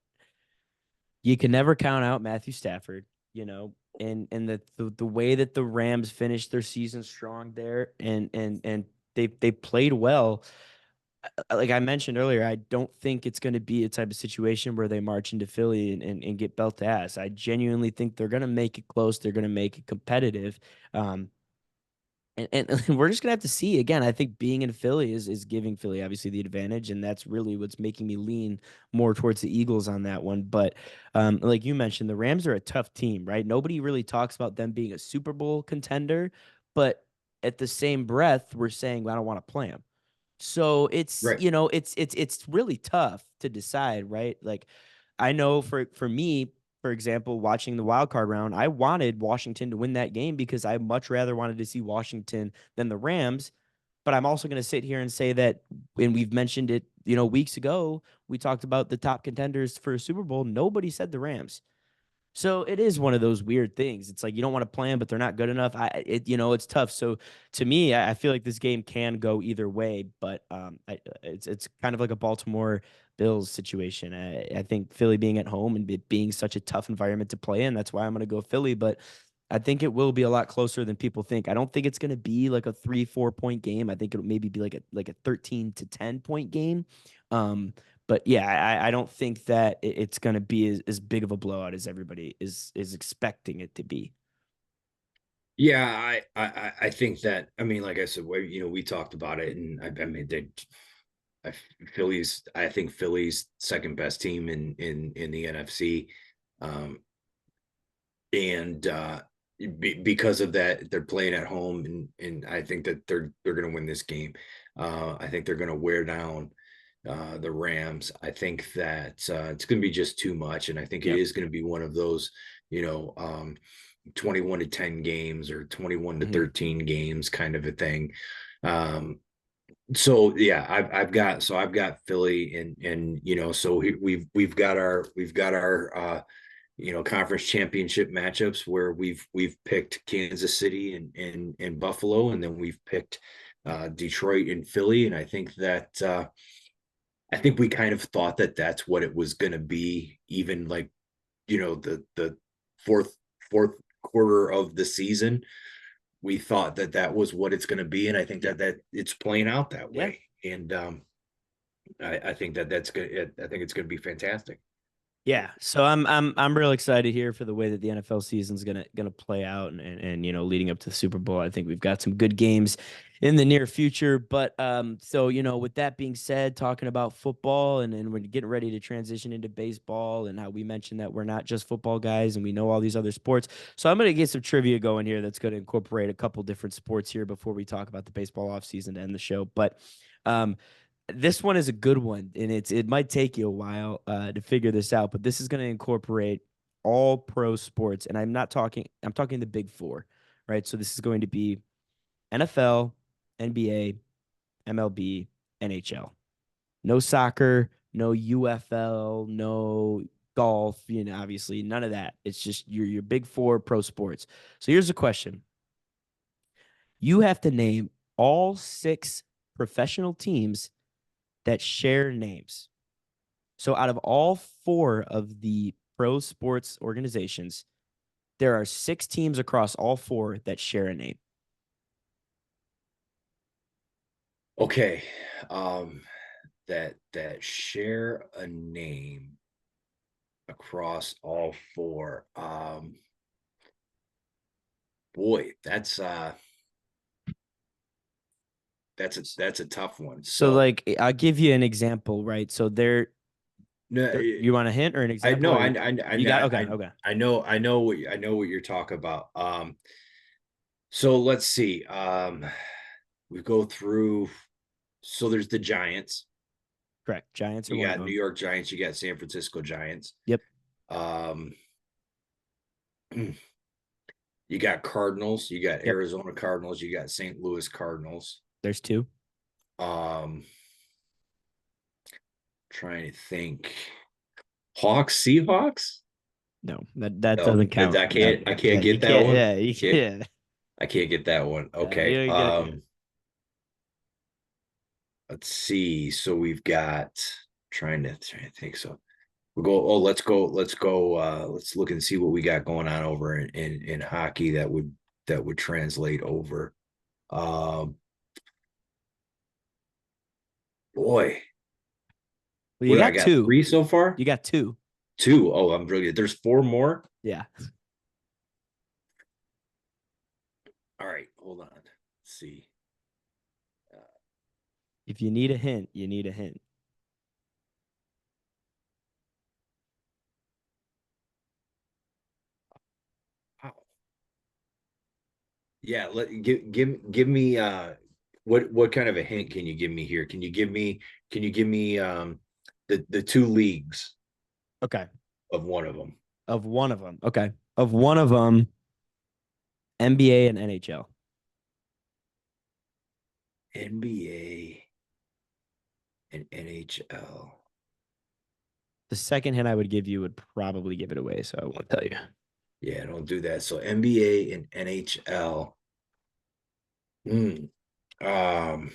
Speaker 2: you can never count out Matthew Stafford, and the way that the Rams finished their season strong there, and they played well. Like I mentioned earlier, I don't think it's going to be a type of situation where they march into Philly and get belt to ass. I genuinely think they're going to make it close. They're going to make it competitive. Um, and we're just gonna have to see again. I think being in Philly is giving Philly obviously the advantage, and that's really what's making me lean more towards the Eagles on that one. But like you mentioned, the Rams are a tough team, right? Nobody really talks about them being a Super Bowl contender, but at the same breath, we're saying, well, I don't want to play them. So it's
Speaker 1: Right.
Speaker 2: it's really tough to decide, right? Like I know for me, for example, watching the wild card round, I wanted Washington to win that game because I much rather wanted to see Washington than the Rams. But I'm also going to sit here and say that, and we've mentioned it, weeks ago, we talked about the top contenders for a Super Bowl. Nobody said the Rams. So it is one of those weird things. It's like you don't want to play them, but they're not good enough. It's tough. So to me, I feel like this game can go either way, but it's kind of like a Baltimore Bills situation. I think Philly being at home and it being such a tough environment to play in, that's why I'm going to go Philly. But I think it will be a lot closer than people think. I don't think it's going to be like a 3-4 point game. I think it'll maybe be like a 13 to 10 point game. Um, but yeah, I don't think that it's going to be as big of a blowout as everybody is expecting it to be.
Speaker 1: Yeah, I think that, I mean, like I said, we talked about it, and I mean I, I think Philly's second best team in the NFC. Um, and because of that, they're playing at home, and I think that they're going to win this game. I think they're going to wear down the Rams. I think that it's going to be just too much, and I think it
Speaker 2: Yep.
Speaker 1: is going to be one of those, you know, um, 21 to 10 games or 21 to
Speaker 2: Hmm.
Speaker 1: 13 games kind of a thing. Um, so yeah, I've got Philly, and so we've got our conference championship matchups where we've picked Kansas City and Buffalo, and then we've picked Detroit and Philly, and I think we kind of thought that that's what it was going to be, even like the fourth fourth quarter of the season. We thought that that was what it's going to be, and I think that it's playing out that
Speaker 2: Yeah.
Speaker 1: way, and I think that that's good. I think it's going to be fantastic.
Speaker 2: Yeah, so I'm real excited here for the way that the NFL season's gonna play out, and leading up to the Super Bowl. I think we've got some good games in the near future. But so with that being said, talking about football, and we're getting ready to transition into baseball, and how we mentioned that we're not just football guys and we know all these other sports. So I'm gonna get some trivia going here that's gonna incorporate a couple different sports here before we talk about the baseball offseason to end the show. But um this one is a good one, and it might take you a while to figure this out, but this is going to incorporate all pro sports, and I'm talking the big four, right? So this is going to be NFL, NBA, MLB, NHL. No soccer, no UFL, no golf, obviously none of that. It's just your big four pro sports. So here's a question: you have to name all six professional teams that share names. So out of all four of the pro sports organizations, there are six teams across all four that share a name.
Speaker 1: Okay, um, that share a name across all four. boy, that's a tough one.
Speaker 2: So
Speaker 1: So
Speaker 2: like I'll give you an example, right? So
Speaker 1: no,
Speaker 2: you want a hint or an
Speaker 1: I
Speaker 2: example
Speaker 1: know,
Speaker 2: or you got okay, okay.
Speaker 1: I know what you're talking about. So let's see. We go through. So there's the Giants.
Speaker 2: Correct. Giants are
Speaker 1: You
Speaker 2: one of
Speaker 1: got New
Speaker 2: them.
Speaker 1: York Giants. You got San Francisco Giants.
Speaker 2: Yep.
Speaker 1: Um, you got Cardinals. You got
Speaker 2: Yep.
Speaker 1: Arizona Cardinals. You got St. Louis Cardinals.
Speaker 2: There's two.
Speaker 1: Um, trying to think. Hawks, Seahawks.
Speaker 2: No, that
Speaker 1: No,
Speaker 2: doesn't count. No.
Speaker 1: I
Speaker 2: Yeah,
Speaker 1: can't
Speaker 2: you
Speaker 1: get that
Speaker 2: can't.
Speaker 1: one.
Speaker 2: Yeah, you can't.
Speaker 1: I can't get that one.
Speaker 2: You
Speaker 1: Okay.
Speaker 2: don't get it.
Speaker 1: Let's see. So we've got trying to think. So we'll go. Oh, let's go. Let's look and see what we got going on over in hockey that would translate over. Um, boy,
Speaker 2: Well, you
Speaker 1: what I
Speaker 2: got
Speaker 1: got
Speaker 2: two.
Speaker 1: three so far.
Speaker 2: You got two.
Speaker 1: Two. Oh, I'm really. There's four more.
Speaker 2: Yeah.
Speaker 1: All right, hold on. Let's see. Uh,
Speaker 2: If you need a hint, you need a hint.
Speaker 1: wow. Yeah, give me what kind of a hint can you give me here? Can you give me the two leagues
Speaker 2: Okay.
Speaker 1: of one of them?
Speaker 2: Of one of them. Okay. Of one of them, NBA and NHL.
Speaker 1: NBA and NHL.
Speaker 2: The second hint I would give you would probably give it away, so I won't tell you.
Speaker 1: Yeah, don't do that. So NBA and NHL. Hmm. Um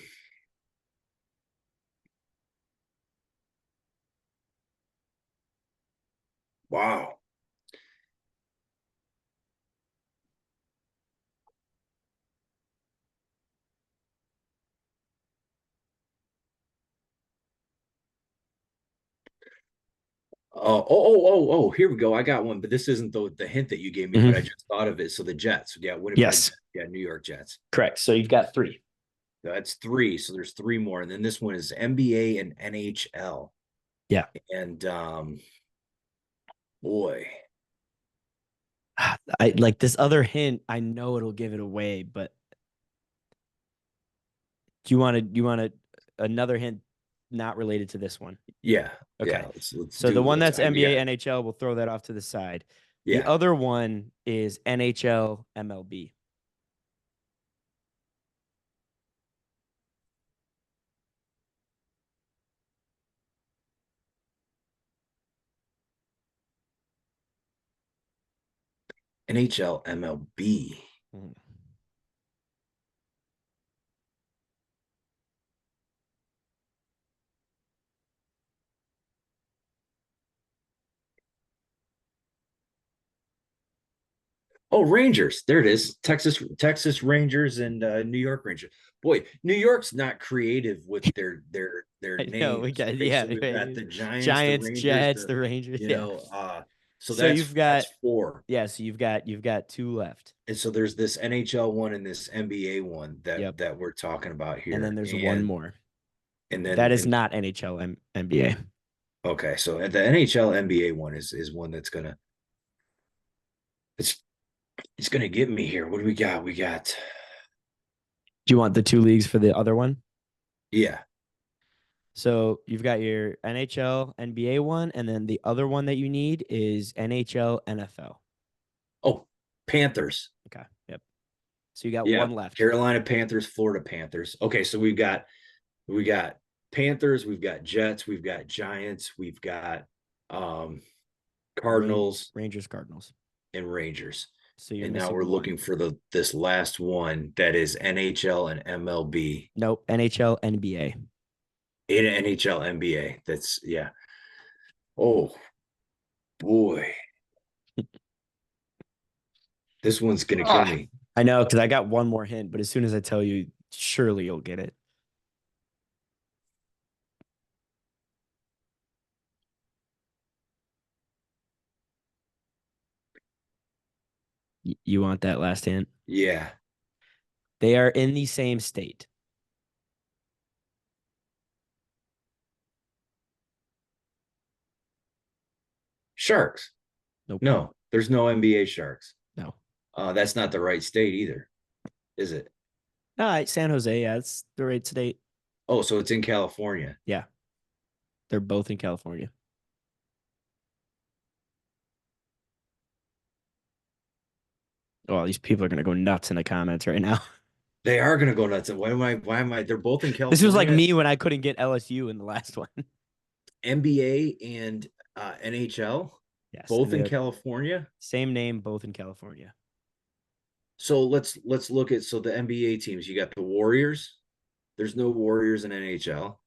Speaker 1: wow. Here we go. I got one, but this isn't the hint that you gave me, but I
Speaker 2: Mhm.
Speaker 1: just thought of it. So the Jets. Yeah, Winnipeg
Speaker 2: Yes.
Speaker 1: Jets. Yeah, New York Jets.
Speaker 2: Correct. So you've got three.
Speaker 1: That's three. So there's three more. And then this one is NBA and NHL.
Speaker 2: Yeah.
Speaker 1: And boy.
Speaker 2: I like this other hint. I know it'll give it away, but do you want another hint not related to this one?
Speaker 1: Yeah.
Speaker 2: Okay.
Speaker 1: Yeah. Let's
Speaker 2: So the
Speaker 1: do
Speaker 2: one
Speaker 1: let's
Speaker 2: that's NBA,
Speaker 1: yeah.
Speaker 2: NHL, we'll throw that off to the side. The
Speaker 1: Yeah.
Speaker 2: other one is NHL, MLB.
Speaker 1: NHL MLB.
Speaker 2: Mhm.
Speaker 1: Oh, Rangers. There it is. Texas Rangers and New York Rangers. Boy, New York's not creative with their
Speaker 2: I know we
Speaker 1: names.
Speaker 2: got
Speaker 1: Okay, so
Speaker 2: yeah,
Speaker 1: we've got
Speaker 2: right.
Speaker 1: the Giants, the
Speaker 2: Giants,
Speaker 1: Rangers,
Speaker 2: Jets, the Rangers.
Speaker 1: you
Speaker 2: Yeah.
Speaker 1: know, so
Speaker 2: So you've got
Speaker 1: that's four.
Speaker 2: yeah, so you've got two left.
Speaker 1: And so there's this NHL one and this NBA one
Speaker 2: Yep.
Speaker 1: that we're talking about
Speaker 2: And then
Speaker 1: here.
Speaker 2: there's one more.
Speaker 1: And
Speaker 2: That
Speaker 1: then
Speaker 2: is
Speaker 1: and
Speaker 2: not NHL NBA.
Speaker 1: okay, so the NHL NBA one is one that's gonna it's it's gonna get me here. What do we got? We got
Speaker 2: Do you want the two leagues for the other one?
Speaker 1: yeah.
Speaker 2: So you've got your NHL, NBA one, and then the other one that you need is NHL, NFL.
Speaker 1: Oh, Panthers.
Speaker 2: Okay. Yep. So you got
Speaker 1: Yeah,
Speaker 2: one left.
Speaker 1: Carolina Panthers, Florida Panthers. Okay, so we got Panthers, we've got Jets, we've got Giants, we've got um Cardinals
Speaker 2: Rangers, Cardinals.
Speaker 1: and Rangers.
Speaker 2: So you're
Speaker 1: And now we're
Speaker 2: missing one.
Speaker 1: looking for the this last one that is NHL and MLB.
Speaker 2: Nope. NHL, NBA.
Speaker 1: In NHL NBA. That's yeah. Oh boy. This one's gonna kill
Speaker 2: Ah,
Speaker 1: me.
Speaker 2: I know because I got one more hint, but as soon as I tell you, surely you'll get it. You want that last hint?
Speaker 1: Yeah.
Speaker 2: They are in the same state.
Speaker 1: Sharks.
Speaker 2: Nope.
Speaker 1: No, there's no NBA Sharks.
Speaker 2: No.
Speaker 1: That's not the right state either, is it?
Speaker 2: All right, San Jose. Yeah, it's the right state.
Speaker 1: Oh, so it's in California.
Speaker 2: Yeah, they're both in California. Oh, these people are gonna go nuts in the comments right now.
Speaker 1: They are gonna go nuts. Why am I they're both in
Speaker 2: This was like
Speaker 1: California?
Speaker 2: me when I couldn't get LSU in the last one.
Speaker 1: NBA and NHL,
Speaker 2: Yes, and
Speaker 1: both in
Speaker 2: they're
Speaker 1: California.
Speaker 2: same name, both in California.
Speaker 1: So let's look at the NBA teams. You got the Warriors. There's no Warriors in NHL.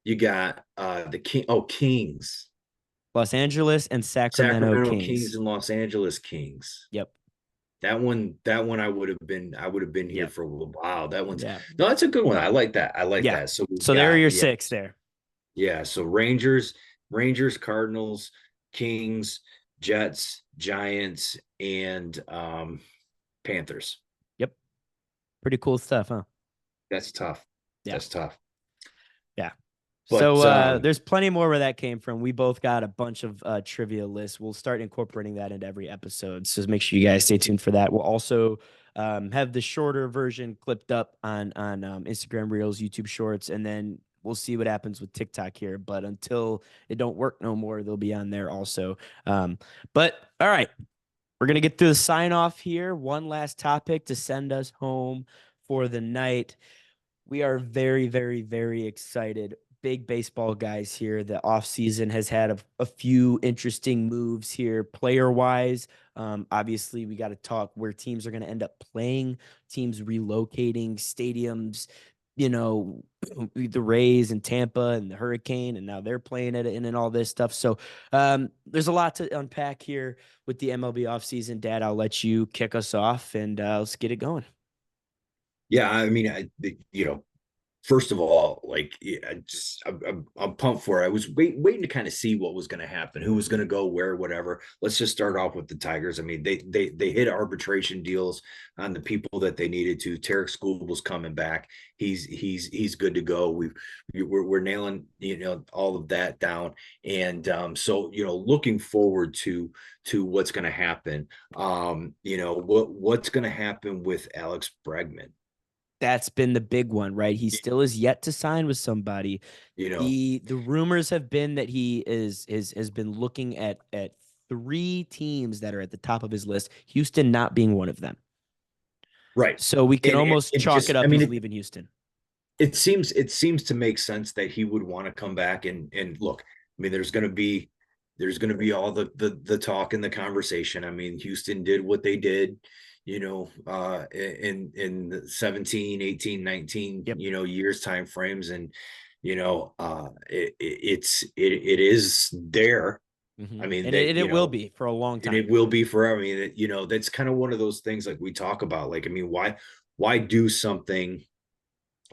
Speaker 1: You got the Kings.
Speaker 2: Los Angeles and Sacramento
Speaker 1: Sacramento Kings
Speaker 2: Kings.
Speaker 1: and Los Angeles Kings.
Speaker 2: Yep.
Speaker 1: That one I would have been here
Speaker 2: Yep.
Speaker 1: for a little while. That one's
Speaker 2: Yeah.
Speaker 1: no, that's a good one. I like that. I like
Speaker 2: Yeah.
Speaker 1: that. So we've
Speaker 2: So there are
Speaker 1: got
Speaker 2: your six there.
Speaker 1: yeah. So Rangers, Cardinals, Kings, Jets, Giants, and Panthers.
Speaker 2: Yep. Pretty cool stuff, huh?
Speaker 1: That's tough.
Speaker 2: Yeah.
Speaker 1: That's tough.
Speaker 2: Yeah. So
Speaker 1: But
Speaker 2: there's plenty more where that came from. We both got a bunch of trivia lists. We'll start incorporating that into every episode. So make sure you guys stay tuned for that. We'll also have the shorter version clipped up on Instagram Reels, YouTube Shorts, and then we'll see what happens with TikTok here. But until it don't work no more, they'll be on there also. But all right, we're gonna get through the sign off here. One last topic to send us home for the night. We are very, very, very excited. Big baseball guys here. The offseason has had a few interesting moves here, player wise. Obviously, we got to talk where teams are going to end up playing, teams relocating, stadiums, you know, the Rays and Tampa and the Hurricane, and now they're playing it in and all this stuff. So there's a lot to unpack here with the MLB offseason. Dad, I'll let you kick us off and let's get it going.
Speaker 1: yeah, I mean, first of all, like I'm pumped for it. I was waiting to kind of see what was going to happen, who was going to go where, whatever. Let's just start off with the Tigers. I mean, they hit arbitration deals on the people that they needed to. Tarek School's coming back. He's good to go. We're nailing all of that down, and so looking forward to what's going to happen. What's going to happen with Alex Bregman.
Speaker 2: That's been the big one, right? He still is yet to sign with somebody.
Speaker 1: You know,
Speaker 2: The rumors have been that he has been looking at three teams that are at the top of his list, Houston not being one of them.
Speaker 1: right.
Speaker 2: So we can
Speaker 1: And
Speaker 2: almost
Speaker 1: it
Speaker 2: chalk
Speaker 1: just,
Speaker 2: it
Speaker 1: I
Speaker 2: up.
Speaker 1: mean,
Speaker 2: He's leaving Houston.
Speaker 1: it seems to make sense that he would want to come back and look. I mean, there's gonna be all the talk and the conversation. I mean, Houston did what they did, in the 17, 18, 19,
Speaker 2: Yep.
Speaker 1: years time frames, and it is there. I mean,
Speaker 2: And it will be for a long
Speaker 1: and
Speaker 2: time.
Speaker 1: it will be forever. I mean, that's kind of one of those things like we talk about. Like, I mean, why do something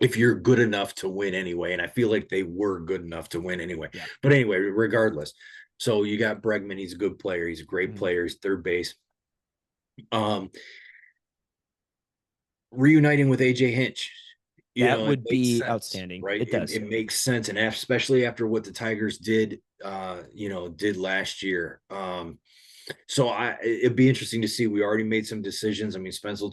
Speaker 1: if you're good enough to win anyway? And I feel like they were good enough to win anyway.
Speaker 2: Yeah.
Speaker 1: But anyway, regardless. So you got Bregman. He's a good player. He's a great player. He's third base. Um, Reuniting with AJ Hinch,
Speaker 2: That
Speaker 1: it
Speaker 2: would
Speaker 1: makes
Speaker 2: be
Speaker 1: sense,
Speaker 2: outstanding.
Speaker 1: right?
Speaker 2: It does.
Speaker 1: It makes sense, and especially after what the Tigers did, did last year. So it'd be interesting to see. We already made some decisions. I mean, Spencer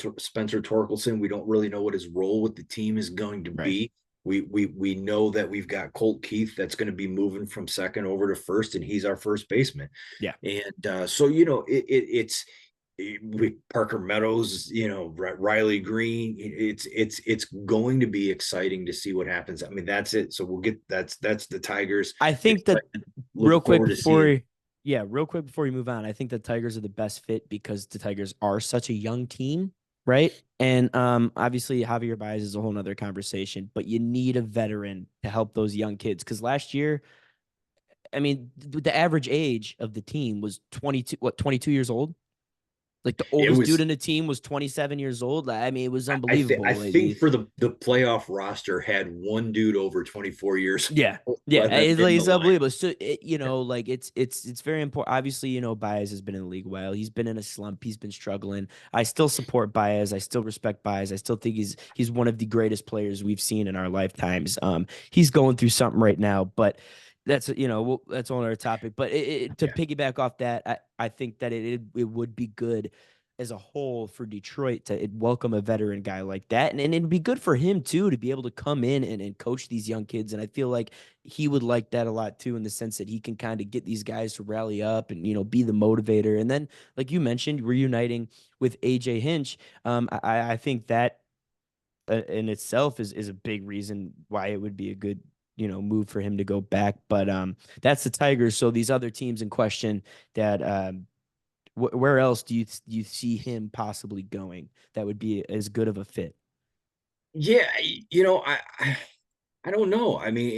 Speaker 1: Torkelson, we don't really know what his role with the team is going to
Speaker 2: Right.
Speaker 1: be. We know that we've got Colt Keith that's going to be moving from second over to first, and he's our first baseman.
Speaker 2: Yeah.
Speaker 1: And so it's with Parker Meadows, Riley Green. It's going to be exciting to see what happens. I mean, that's it. So that's the Tigers.
Speaker 2: I think that
Speaker 1: Looking forward to seeing.
Speaker 2: real quick before you move on, I think the Tigers are the best fit because the Tigers are such a young team, right? And obviously Javier Baez is a whole nother conversation, but you need a veteran to help those young kids. Because last year, I mean, the average age of the team was 22 years old. Like the
Speaker 1: It
Speaker 2: oldest dude
Speaker 1: was
Speaker 2: in the team was 27 years old. I mean, it was
Speaker 1: I
Speaker 2: unbelievable.
Speaker 1: think for the playoff roster had one dude over 24 years
Speaker 2: Yeah.
Speaker 1: old
Speaker 2: Yeah,
Speaker 1: in the
Speaker 2: it's
Speaker 1: line.
Speaker 2: unbelievable. So like it's very important. Obviously, Baez has been in the league a while. He's been in a slump. He's been struggling. I still support Baez. I still respect Baez. I still think he's one of the greatest players we've seen in our lifetimes. He's going through something right now, but that's that's on our topic. But to
Speaker 1: Yeah.
Speaker 2: piggyback off that, I think that it would be good as a whole for Detroit to welcome a veteran guy like that. And it'd be good for him too to be able to come in and coach these young kids. And I feel like he would like that a lot too, in the sense that he can kind of get these guys to rally up and, be the motivator. And then, like you mentioned, reuniting with AJ Hinch. I think that in itself is a big reason why it would be a good move for him to go back. But that's the Tigers. So these other teams in question that where else do you see him possibly going that would be as good of a fit?
Speaker 1: Yeah, I don't know. I mean,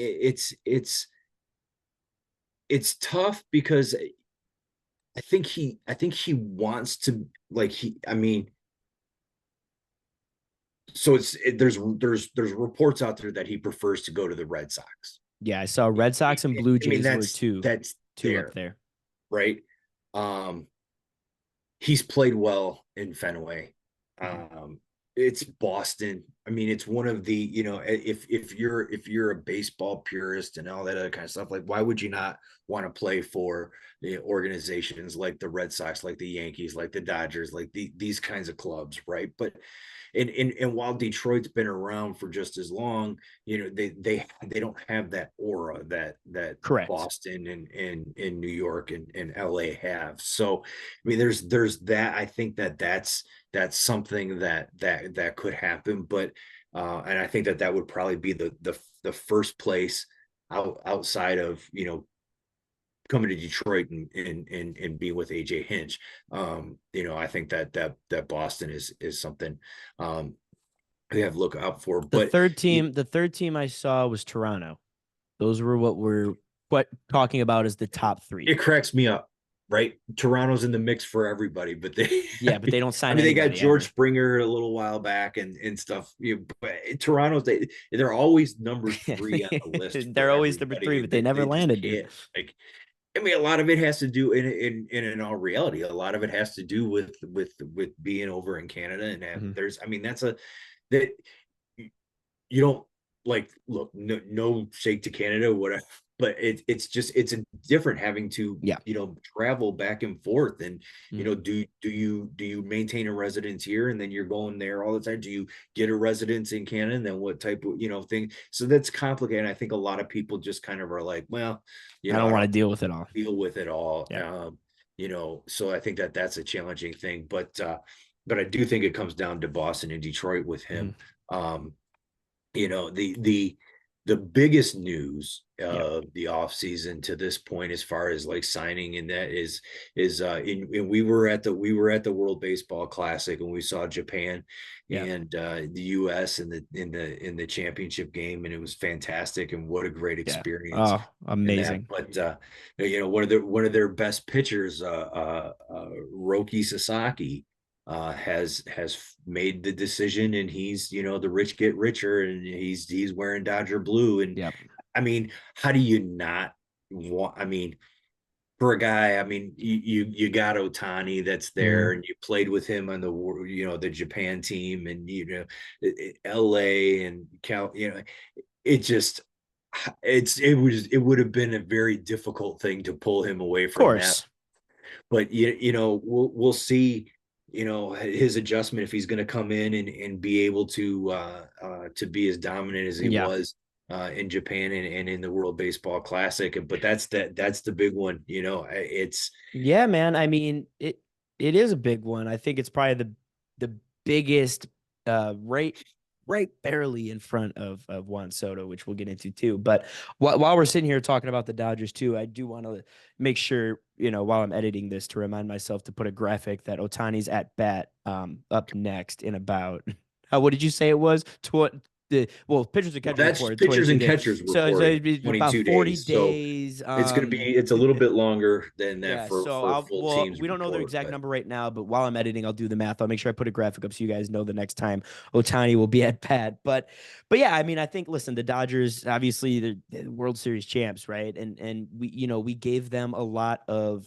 Speaker 1: it's tough because I think he wants to like he I mean, so there's reports out there that he prefers to go to the Red Sox.
Speaker 2: Yeah, I saw Red Sox and Blue
Speaker 1: I mean,
Speaker 2: Jays were
Speaker 1: that's
Speaker 2: two
Speaker 1: that's
Speaker 2: two up
Speaker 1: there,
Speaker 2: there.
Speaker 1: right? Um, he's played well in Fenway.
Speaker 2: Mhm.
Speaker 1: It's Boston. I mean, it's one of the, if you're a baseball purist and all that other kind of stuff, like why would you not want to play for organizations like the Red Sox, like the Yankees, like the Dodgers, like these kinds of clubs, right? But and while Detroit's been around for just as long, they don't have that aura that
Speaker 2: Correct.
Speaker 1: Boston and New York and LA have. So I mean, there's that. I think that's something that could happen, but and I think that would probably be the first place outside of coming to Detroit and be with AJ Hinch. I think that Boston is something they have to look out for.
Speaker 2: The
Speaker 1: But
Speaker 2: third team, the third team I saw was Toronto. Those were what we're talking about as the top three.
Speaker 1: it cracks me up, right? Toronto's in the mix for everybody, but they,
Speaker 2: Yeah, but they don't
Speaker 1: I
Speaker 2: sign
Speaker 1: mean, they got
Speaker 2: anybody
Speaker 1: George
Speaker 2: ever.
Speaker 1: Springer a little while back and stuff. But Toronto's they're always number three on the list
Speaker 2: They're
Speaker 1: for
Speaker 2: always number
Speaker 1: everybody,
Speaker 2: three,
Speaker 1: and
Speaker 2: but they never
Speaker 1: they just
Speaker 2: landed, dude.
Speaker 1: can't like. I mean, a lot of it has to do in all reality. A lot of it has to do with being over in Canada and
Speaker 2: Mhm.
Speaker 1: there's. I mean, that's a that you don't like look no shake to Canada whatever, but it's a different having to
Speaker 2: Yeah.
Speaker 1: travel back and forth. And
Speaker 2: Mhm.
Speaker 1: do you maintain a residence here and then you're going there all the time? Do you get a residence in Canada, and then what type of thing? So that's complicated. I think a lot of people just kind of are like, well,
Speaker 2: I don't
Speaker 1: I
Speaker 2: want
Speaker 1: don't
Speaker 2: to deal with it all.
Speaker 1: deal with it all.
Speaker 2: Yeah.
Speaker 1: So I think that's a challenging thing, but I do think it comes down to Boston and Detroit with
Speaker 2: Mhm.
Speaker 1: him. um the biggest news
Speaker 2: Yep.
Speaker 1: of the offseason to this point, as far as like signing, and that is in we were at the World Baseball Classic, and we saw Japan
Speaker 2: Yep.
Speaker 1: and the US in the championship game, and it was fantastic, and what a great
Speaker 2: Yeah.
Speaker 1: experience
Speaker 2: Oh,
Speaker 1: in that.
Speaker 2: amazing.
Speaker 1: But one of their best pitchers, Roki Sasaki, has made the decision, and he's the rich get richer, and he's wearing Dodger blue. And
Speaker 2: Yep.
Speaker 1: I mean, how do you not want? I mean, for a guy, I mean, you got Otani that's there,
Speaker 2: Mhm.
Speaker 1: and you played with him on the Japan team, and LA and Cal, it just it would have been a very difficult thing to pull him away
Speaker 2: Of
Speaker 1: from that.
Speaker 2: course.
Speaker 1: But we'll see his adjustment, if he's going to come in and be able to be as dominant as he
Speaker 2: Yeah.
Speaker 1: was in Japan and in the World Baseball Classic. But that's the big one. It's
Speaker 2: Yeah, man. I mean, it is a big one. I think it's probably the biggest right barely in front of Juan Soto, which we'll get into too. But while we're sitting here talking about the Dodgers too, I do want to make sure, while I'm editing this, to remind myself to put a graphic that Otani's at bat up next in about what did you say it was? Pitchers and
Speaker 1: Well,
Speaker 2: catchers
Speaker 1: that's
Speaker 2: report
Speaker 1: pitchers
Speaker 2: 22
Speaker 1: and
Speaker 2: days.
Speaker 1: catchers
Speaker 2: So
Speaker 1: reporting
Speaker 2: it'd be about
Speaker 1: 22
Speaker 2: 40
Speaker 1: days. So
Speaker 2: days.
Speaker 1: it's a little bit longer than that
Speaker 2: Yeah,
Speaker 1: for
Speaker 2: so
Speaker 1: a
Speaker 2: I'll
Speaker 1: full
Speaker 2: well,
Speaker 1: team's
Speaker 2: we don't know the
Speaker 1: report.
Speaker 2: exact
Speaker 1: But
Speaker 2: number right now, but while I'm editing, I'll do the math. I'll make sure I put a graphic up so you guys know the next time Otani will be at bat. But yeah, I mean, I think listen, the Dodgers obviously they're World Series champs, right? And we gave them a lot of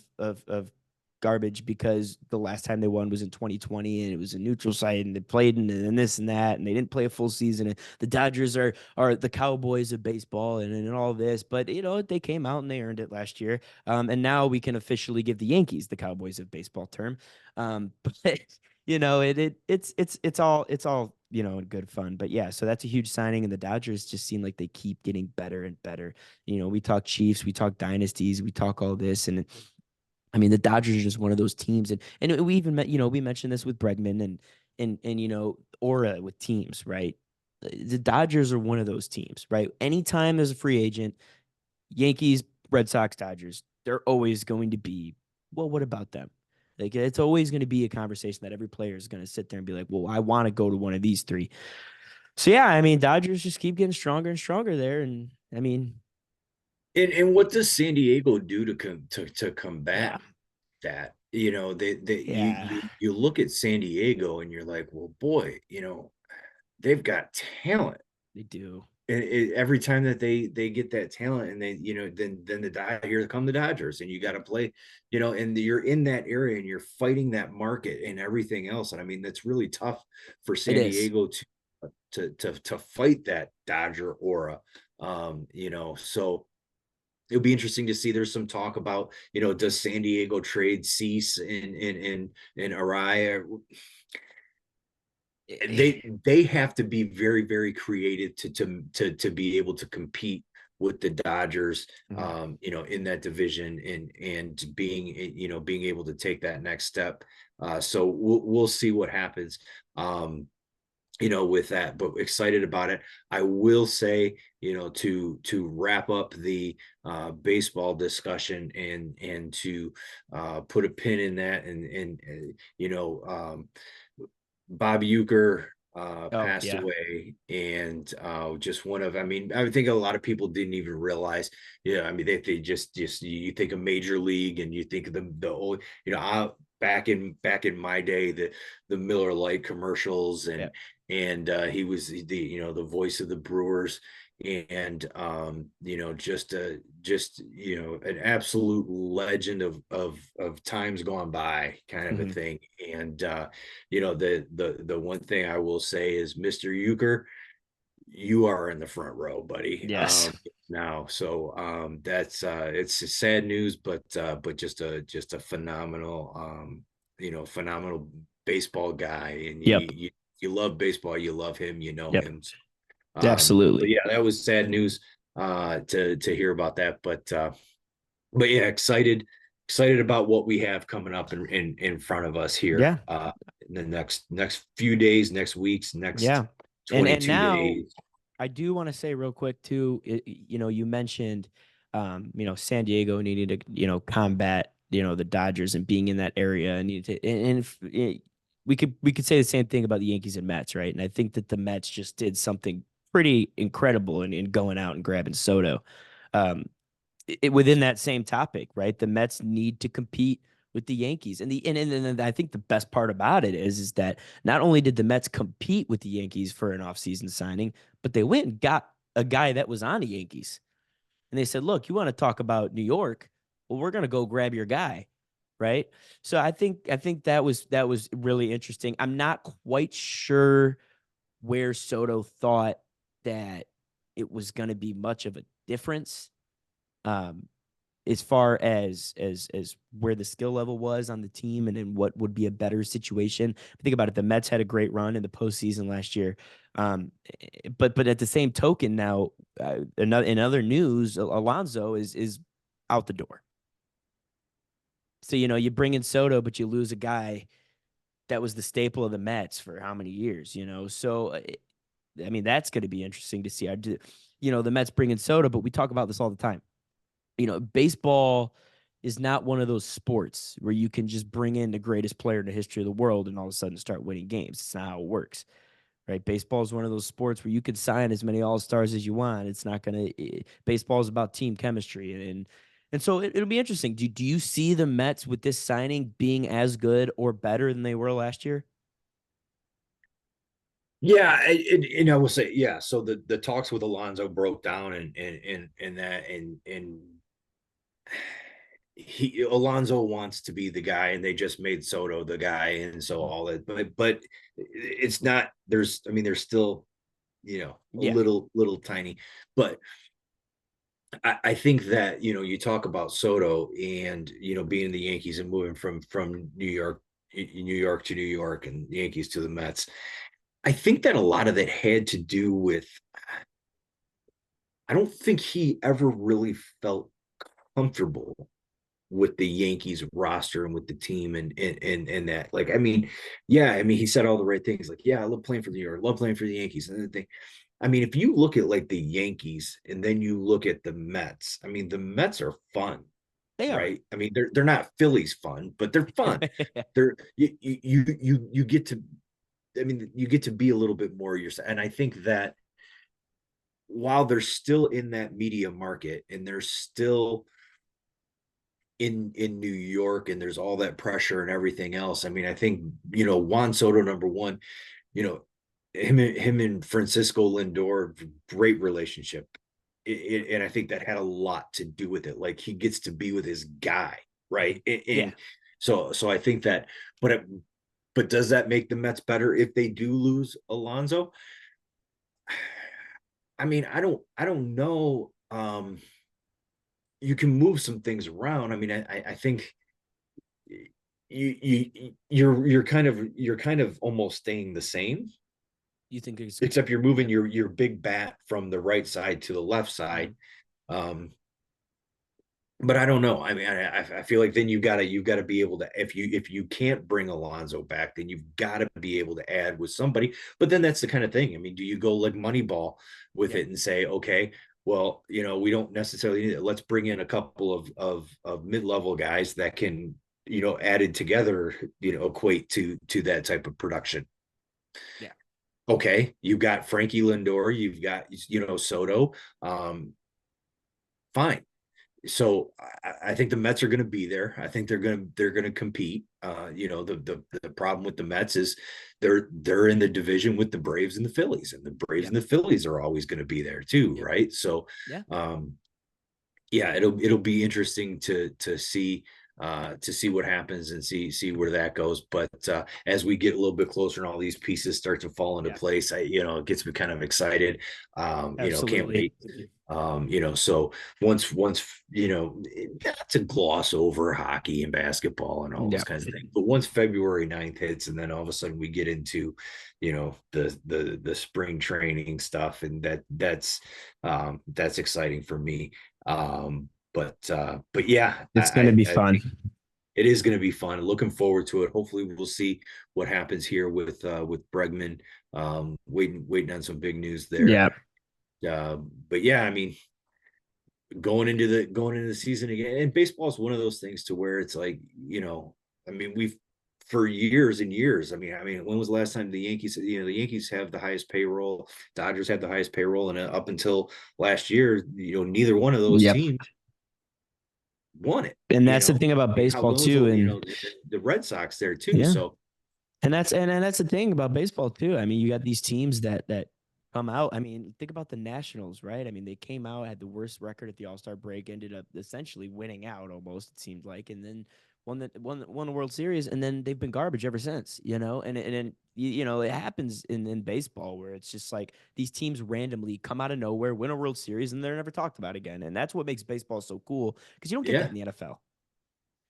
Speaker 2: garbage because the last time they won was in 2020 and it was a neutral site and they played and this and that and they didn't play a full season. And the Dodgers are the Cowboys of baseball and all this, but they came out and they earned it last year. And now we can officially give the Yankees the Cowboys of baseball term. But it's all in good fun. But yeah, so that's a huge signing, and the Dodgers just seem like they keep getting better and better. We talk Chiefs, we talk dynasties, we talk all this, and I mean the Dodgers are just one of those teams, and we even we mentioned this with Bregman and aura with teams, right? The Dodgers are one of those teams, right? Anytime there's a free agent, Yankees, Red Sox, Dodgers, they're always going to be, well, what about them? Like it's always going to be a conversation that every player is going to sit there and be like, well, I want to go to one of these three. So yeah, I mean, Dodgers just keep getting stronger and stronger there, and I mean,
Speaker 1: and what does San Diego do to
Speaker 2: yeah,
Speaker 1: combat that?
Speaker 2: yeah,
Speaker 1: You look at San Diego and you're like, well, boy, they've got talent.
Speaker 2: they do.
Speaker 1: And every time that they get that talent and they then here come the Dodgers and you got to play, and you're in that area and you're fighting that market and everything else. And I mean that's really tough for
Speaker 2: It
Speaker 1: San
Speaker 2: is.
Speaker 1: Diego to fight that Dodger aura. So it'll be interesting to see. There's some talk about, does San Diego trade Cease in Araya? They have to be very very creative to be able to compete with the Dodgers,
Speaker 2: Mhm.
Speaker 1: in that division and being able to take that next step. So we'll see what happens. With that, but excited about it. I will say, to wrap up the baseball discussion and to put a pin in that, and Bob Euchre
Speaker 2: Oh
Speaker 1: passed
Speaker 2: yeah.
Speaker 1: away, and just I mean, I think a lot of people didn't even realize. Yeah, I mean, they just you think of Major League, and you think of the old, back in my day, the Miller Lite commercials,
Speaker 2: Yeah.
Speaker 1: and he was the voice of the Brewers, and an absolute legend of times gone by kind of a
Speaker 2: Hmm.
Speaker 1: thing. And the one thing I will say is, Mr. Euchre, you are in the front row, buddy.
Speaker 2: Yes.
Speaker 1: Now, so that's it's sad news, but just a phenomenal phenomenal baseball guy, and
Speaker 2: Yep.
Speaker 1: you love baseball, you love him,
Speaker 2: Yep.
Speaker 1: him. But
Speaker 2: Absolutely.
Speaker 1: yeah, that was sad news to hear about that, but yeah, excited about what we have coming up in front of us here
Speaker 2: Yeah.
Speaker 1: in the next few days, next weeks, next
Speaker 2: Yeah. And
Speaker 1: 22
Speaker 2: now
Speaker 1: days.
Speaker 2: I do want to say real quick too, you mentioned San Diego needed to, combat, the Dodgers and being in that area and needed to, and if, we could say the same thing about the Yankees and Mets, right? And I think that the Mets just did something pretty incredible in going out and grabbing Soto. Um, within that same topic, right? The Mets need to compete with the Yankees. And I think the best part about it is that not only did the Mets compete with the Yankees for an offseason signing, but they went and got a guy that was on the Yankees. And they said, "Look, you want to talk about New York? Well, we're going to go grab your guy." Right? So I think that was really interesting. I'm not quite sure where Soto thought that it was going to be much of a difference. Um, as far as where the skill level was on the team and in what would be a better situation. Think about it. The Mets had a great run in the postseason last year. But at the same token, now in other news, Alonso is out the door. So you bring in Soto, but you lose a guy that was the staple of the Mets for how many years? So I mean that's going to be interesting to see. The Mets bring in Soto, but we talk about this all the time. Baseball is not one of those sports where you can just bring in the greatest player in the history of the world and all of a sudden start winning games. It's not how it works. right? Baseball is one of those sports where you could sign as many all-stars as you want. It's not going to baseball is about team chemistry and so it'll be interesting. Do you see the Mets with this signing being as good or better than they were last year?
Speaker 1: Yeah, and I will say, yeah. So the talks with Alonso broke down, and that, and he Alonso wants to be the guy, and they just made Soto the guy, and so
Speaker 2: Mhm.
Speaker 1: all that. But it's not. There's, I mean, there's still, a
Speaker 2: Yeah.
Speaker 1: little tiny, but I think that you talk about Soto and being the Yankees and moving from New York to New York, and the Yankees to the Mets. I think that a lot of that had to do with, I don't think he ever really felt comfortable with the Yankees roster and with the team, and that, like, I mean, yeah, I mean, he said all the right things, like, yeah, I love playing for New York, love playing for the Yankees, and the thing. I mean, if you look at like the Yankees and then you look at the Mets, I mean, the Mets are fun,
Speaker 2: They are.
Speaker 1: right? I mean, they're not Phillies fun, but they're fun. They're you get to, I mean, you get to be a little bit more yourself, and I think that while they're still in that media market and they're still in New York and there's all that pressure and everything else. I mean, I think, Juan Soto, number one, you know, him and Francisco Lindor, great relationship. And I think that had a lot to do with it. Like, he gets to be with his guy, right?
Speaker 2: Yeah.
Speaker 1: And so I think that, but does that make the Mets better if they do lose Alonso? I mean, I don't know. You can move some things around. I mean, I think you're kind of almost staying the same,
Speaker 2: You think it's
Speaker 1: except you're moving
Speaker 2: yeah.
Speaker 1: your big bat from the right side to the left
Speaker 2: Mhm.
Speaker 1: side. Um, but I don't know. I mean, I feel like then you gotta be able to, if you can't bring Alonso back, then you've got to be able to add with somebody. But then that's the kind of thing. I mean, do you go like Moneyball with
Speaker 2: Yeah.
Speaker 1: it and say, okay, well, we don't necessarily need it. Let's bring in a couple of mid-level guys that can, added together, equate to that type of production.
Speaker 2: Yeah.
Speaker 1: Okay, you've got Frankie Lindor, you've got Soto. Fine. So I think the Mets are going to be there. I think they're going to compete. The problem with the Mets is they're in the division with the Braves and the Phillies, and the Braves
Speaker 2: Yeah.
Speaker 1: and the Phillies are always going to be there too,
Speaker 2: Yep.
Speaker 1: right? So,
Speaker 2: Yeah.
Speaker 1: um, yeah, it'll be interesting to see what happens and see where that goes. But as we get a little bit closer and all these pieces start to fall into
Speaker 2: Yeah.
Speaker 1: place, it gets me kind of excited. Can't
Speaker 2: Absolutely.
Speaker 1: wait. So once not to gloss over hockey and basketball and all those
Speaker 2: Yeah.
Speaker 1: kinds of things, but once February 9th hits, and then all of a sudden we get into the spring training stuff, and that's exciting for me. But yeah,
Speaker 2: It's going to be
Speaker 1: I
Speaker 2: fun.
Speaker 1: think it is going to be fun. Looking forward to it. Hopefully, we'll see what happens here with Bregman. Waiting on some big news there.
Speaker 2: Yeah.
Speaker 1: Uh, but yeah, I mean, going into the season again, and baseball is one of those things to where it's like, I mean, we've for years and years. I mean, when was the last time the Yankees? The Yankees have the highest payroll. Dodgers have the highest payroll, and up until last year, neither one of those
Speaker 2: Yep.
Speaker 1: teams won it.
Speaker 2: And that's the thing
Speaker 1: I
Speaker 2: about
Speaker 1: mean, how
Speaker 2: baseball
Speaker 1: long was
Speaker 2: too. And
Speaker 1: the Red Sox there too?
Speaker 2: yeah.
Speaker 1: So
Speaker 2: And that's the thing about baseball too. I mean, you got these teams that come out. I mean, think about the Nationals, right? I mean, they came out, had the worst record at the All-Star break, ended up essentially winning out almost, it seemed like, and then won the World Series, and then they've been garbage ever since, and it happens in baseball where it's just like these teams randomly come out of nowhere, win a World Series, and they're never talked about again. And that's what makes baseball so cool because you don't get that
Speaker 1: yeah,
Speaker 2: in the NFL.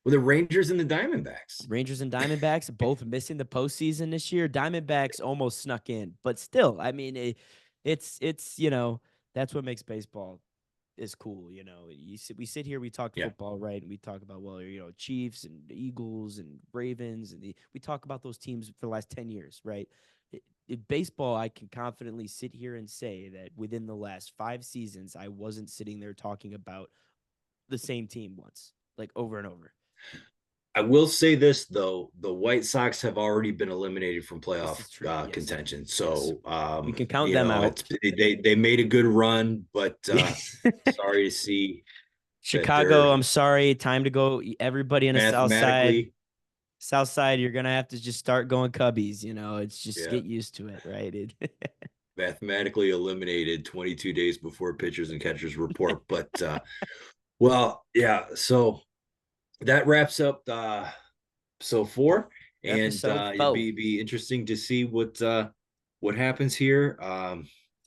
Speaker 1: well, the Rangers and the Diamondbacks.
Speaker 2: Rangers and Diamondbacks both missing the postseason this year. Diamondbacks almost snuck in, but still, I mean, it's that's what makes baseball is cool. We sit here, we talk
Speaker 1: Yeah.
Speaker 2: football, right? And we talk about Chiefs and Eagles and Ravens, and we talk about those teams for the last 10 years, right? In baseball, I can confidently sit here and say that within the last 5 seasons, I wasn't sitting there talking about the same team once, like over and over.
Speaker 1: I will say this though, the White Sox have already been eliminated from
Speaker 2: This
Speaker 1: playoff
Speaker 2: is true. Yes.
Speaker 1: contention.
Speaker 2: Yes.
Speaker 1: So
Speaker 2: We can count them out.
Speaker 1: it's they made a good run, but
Speaker 2: Yes.
Speaker 1: sorry to see that
Speaker 2: Chicago,
Speaker 1: they're
Speaker 2: I'm sorry. Time to go. Everybody in the South Side.
Speaker 1: mathematically,
Speaker 2: South Side, you're gonna have to just start going Cubbies. It's just
Speaker 1: yeah,
Speaker 2: get used to it, right?
Speaker 1: mathematically eliminated 22 days before pitchers and catchers report. But well, yeah, so that wraps up so four, and
Speaker 2: Episode
Speaker 1: it'd
Speaker 2: 4.
Speaker 1: be interesting to see what happens here.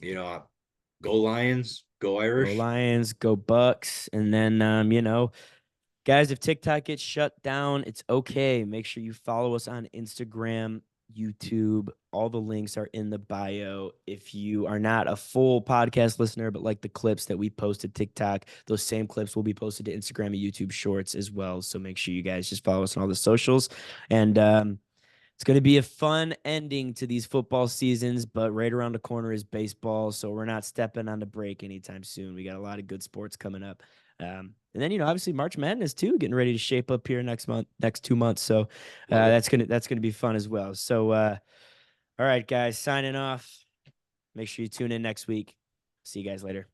Speaker 1: Go Lions, go
Speaker 2: Go
Speaker 1: Irish.
Speaker 2: Lions, go Bucks, and then guys, if TikTok gets shut down, it's okay. Make sure you follow us on Instagram, YouTube. All the links are in the bio. If you are not a full podcast listener, but like the clips that we posted TikTok, those same clips will be posted to Instagram and YouTube Shorts as well. So make sure you guys just follow us on all the socials. And it's going to be a fun ending to these football seasons, but right around the corner is baseball. So we're not stepping on the break anytime soon. We got a lot of good sports coming up. And then, obviously March Madness too, getting ready to shape up here next month, next 2 months. So
Speaker 1: Love it.
Speaker 2: that's gonna be fun as well. So all right, guys, signing off. Make sure you tune in next week. See you guys later.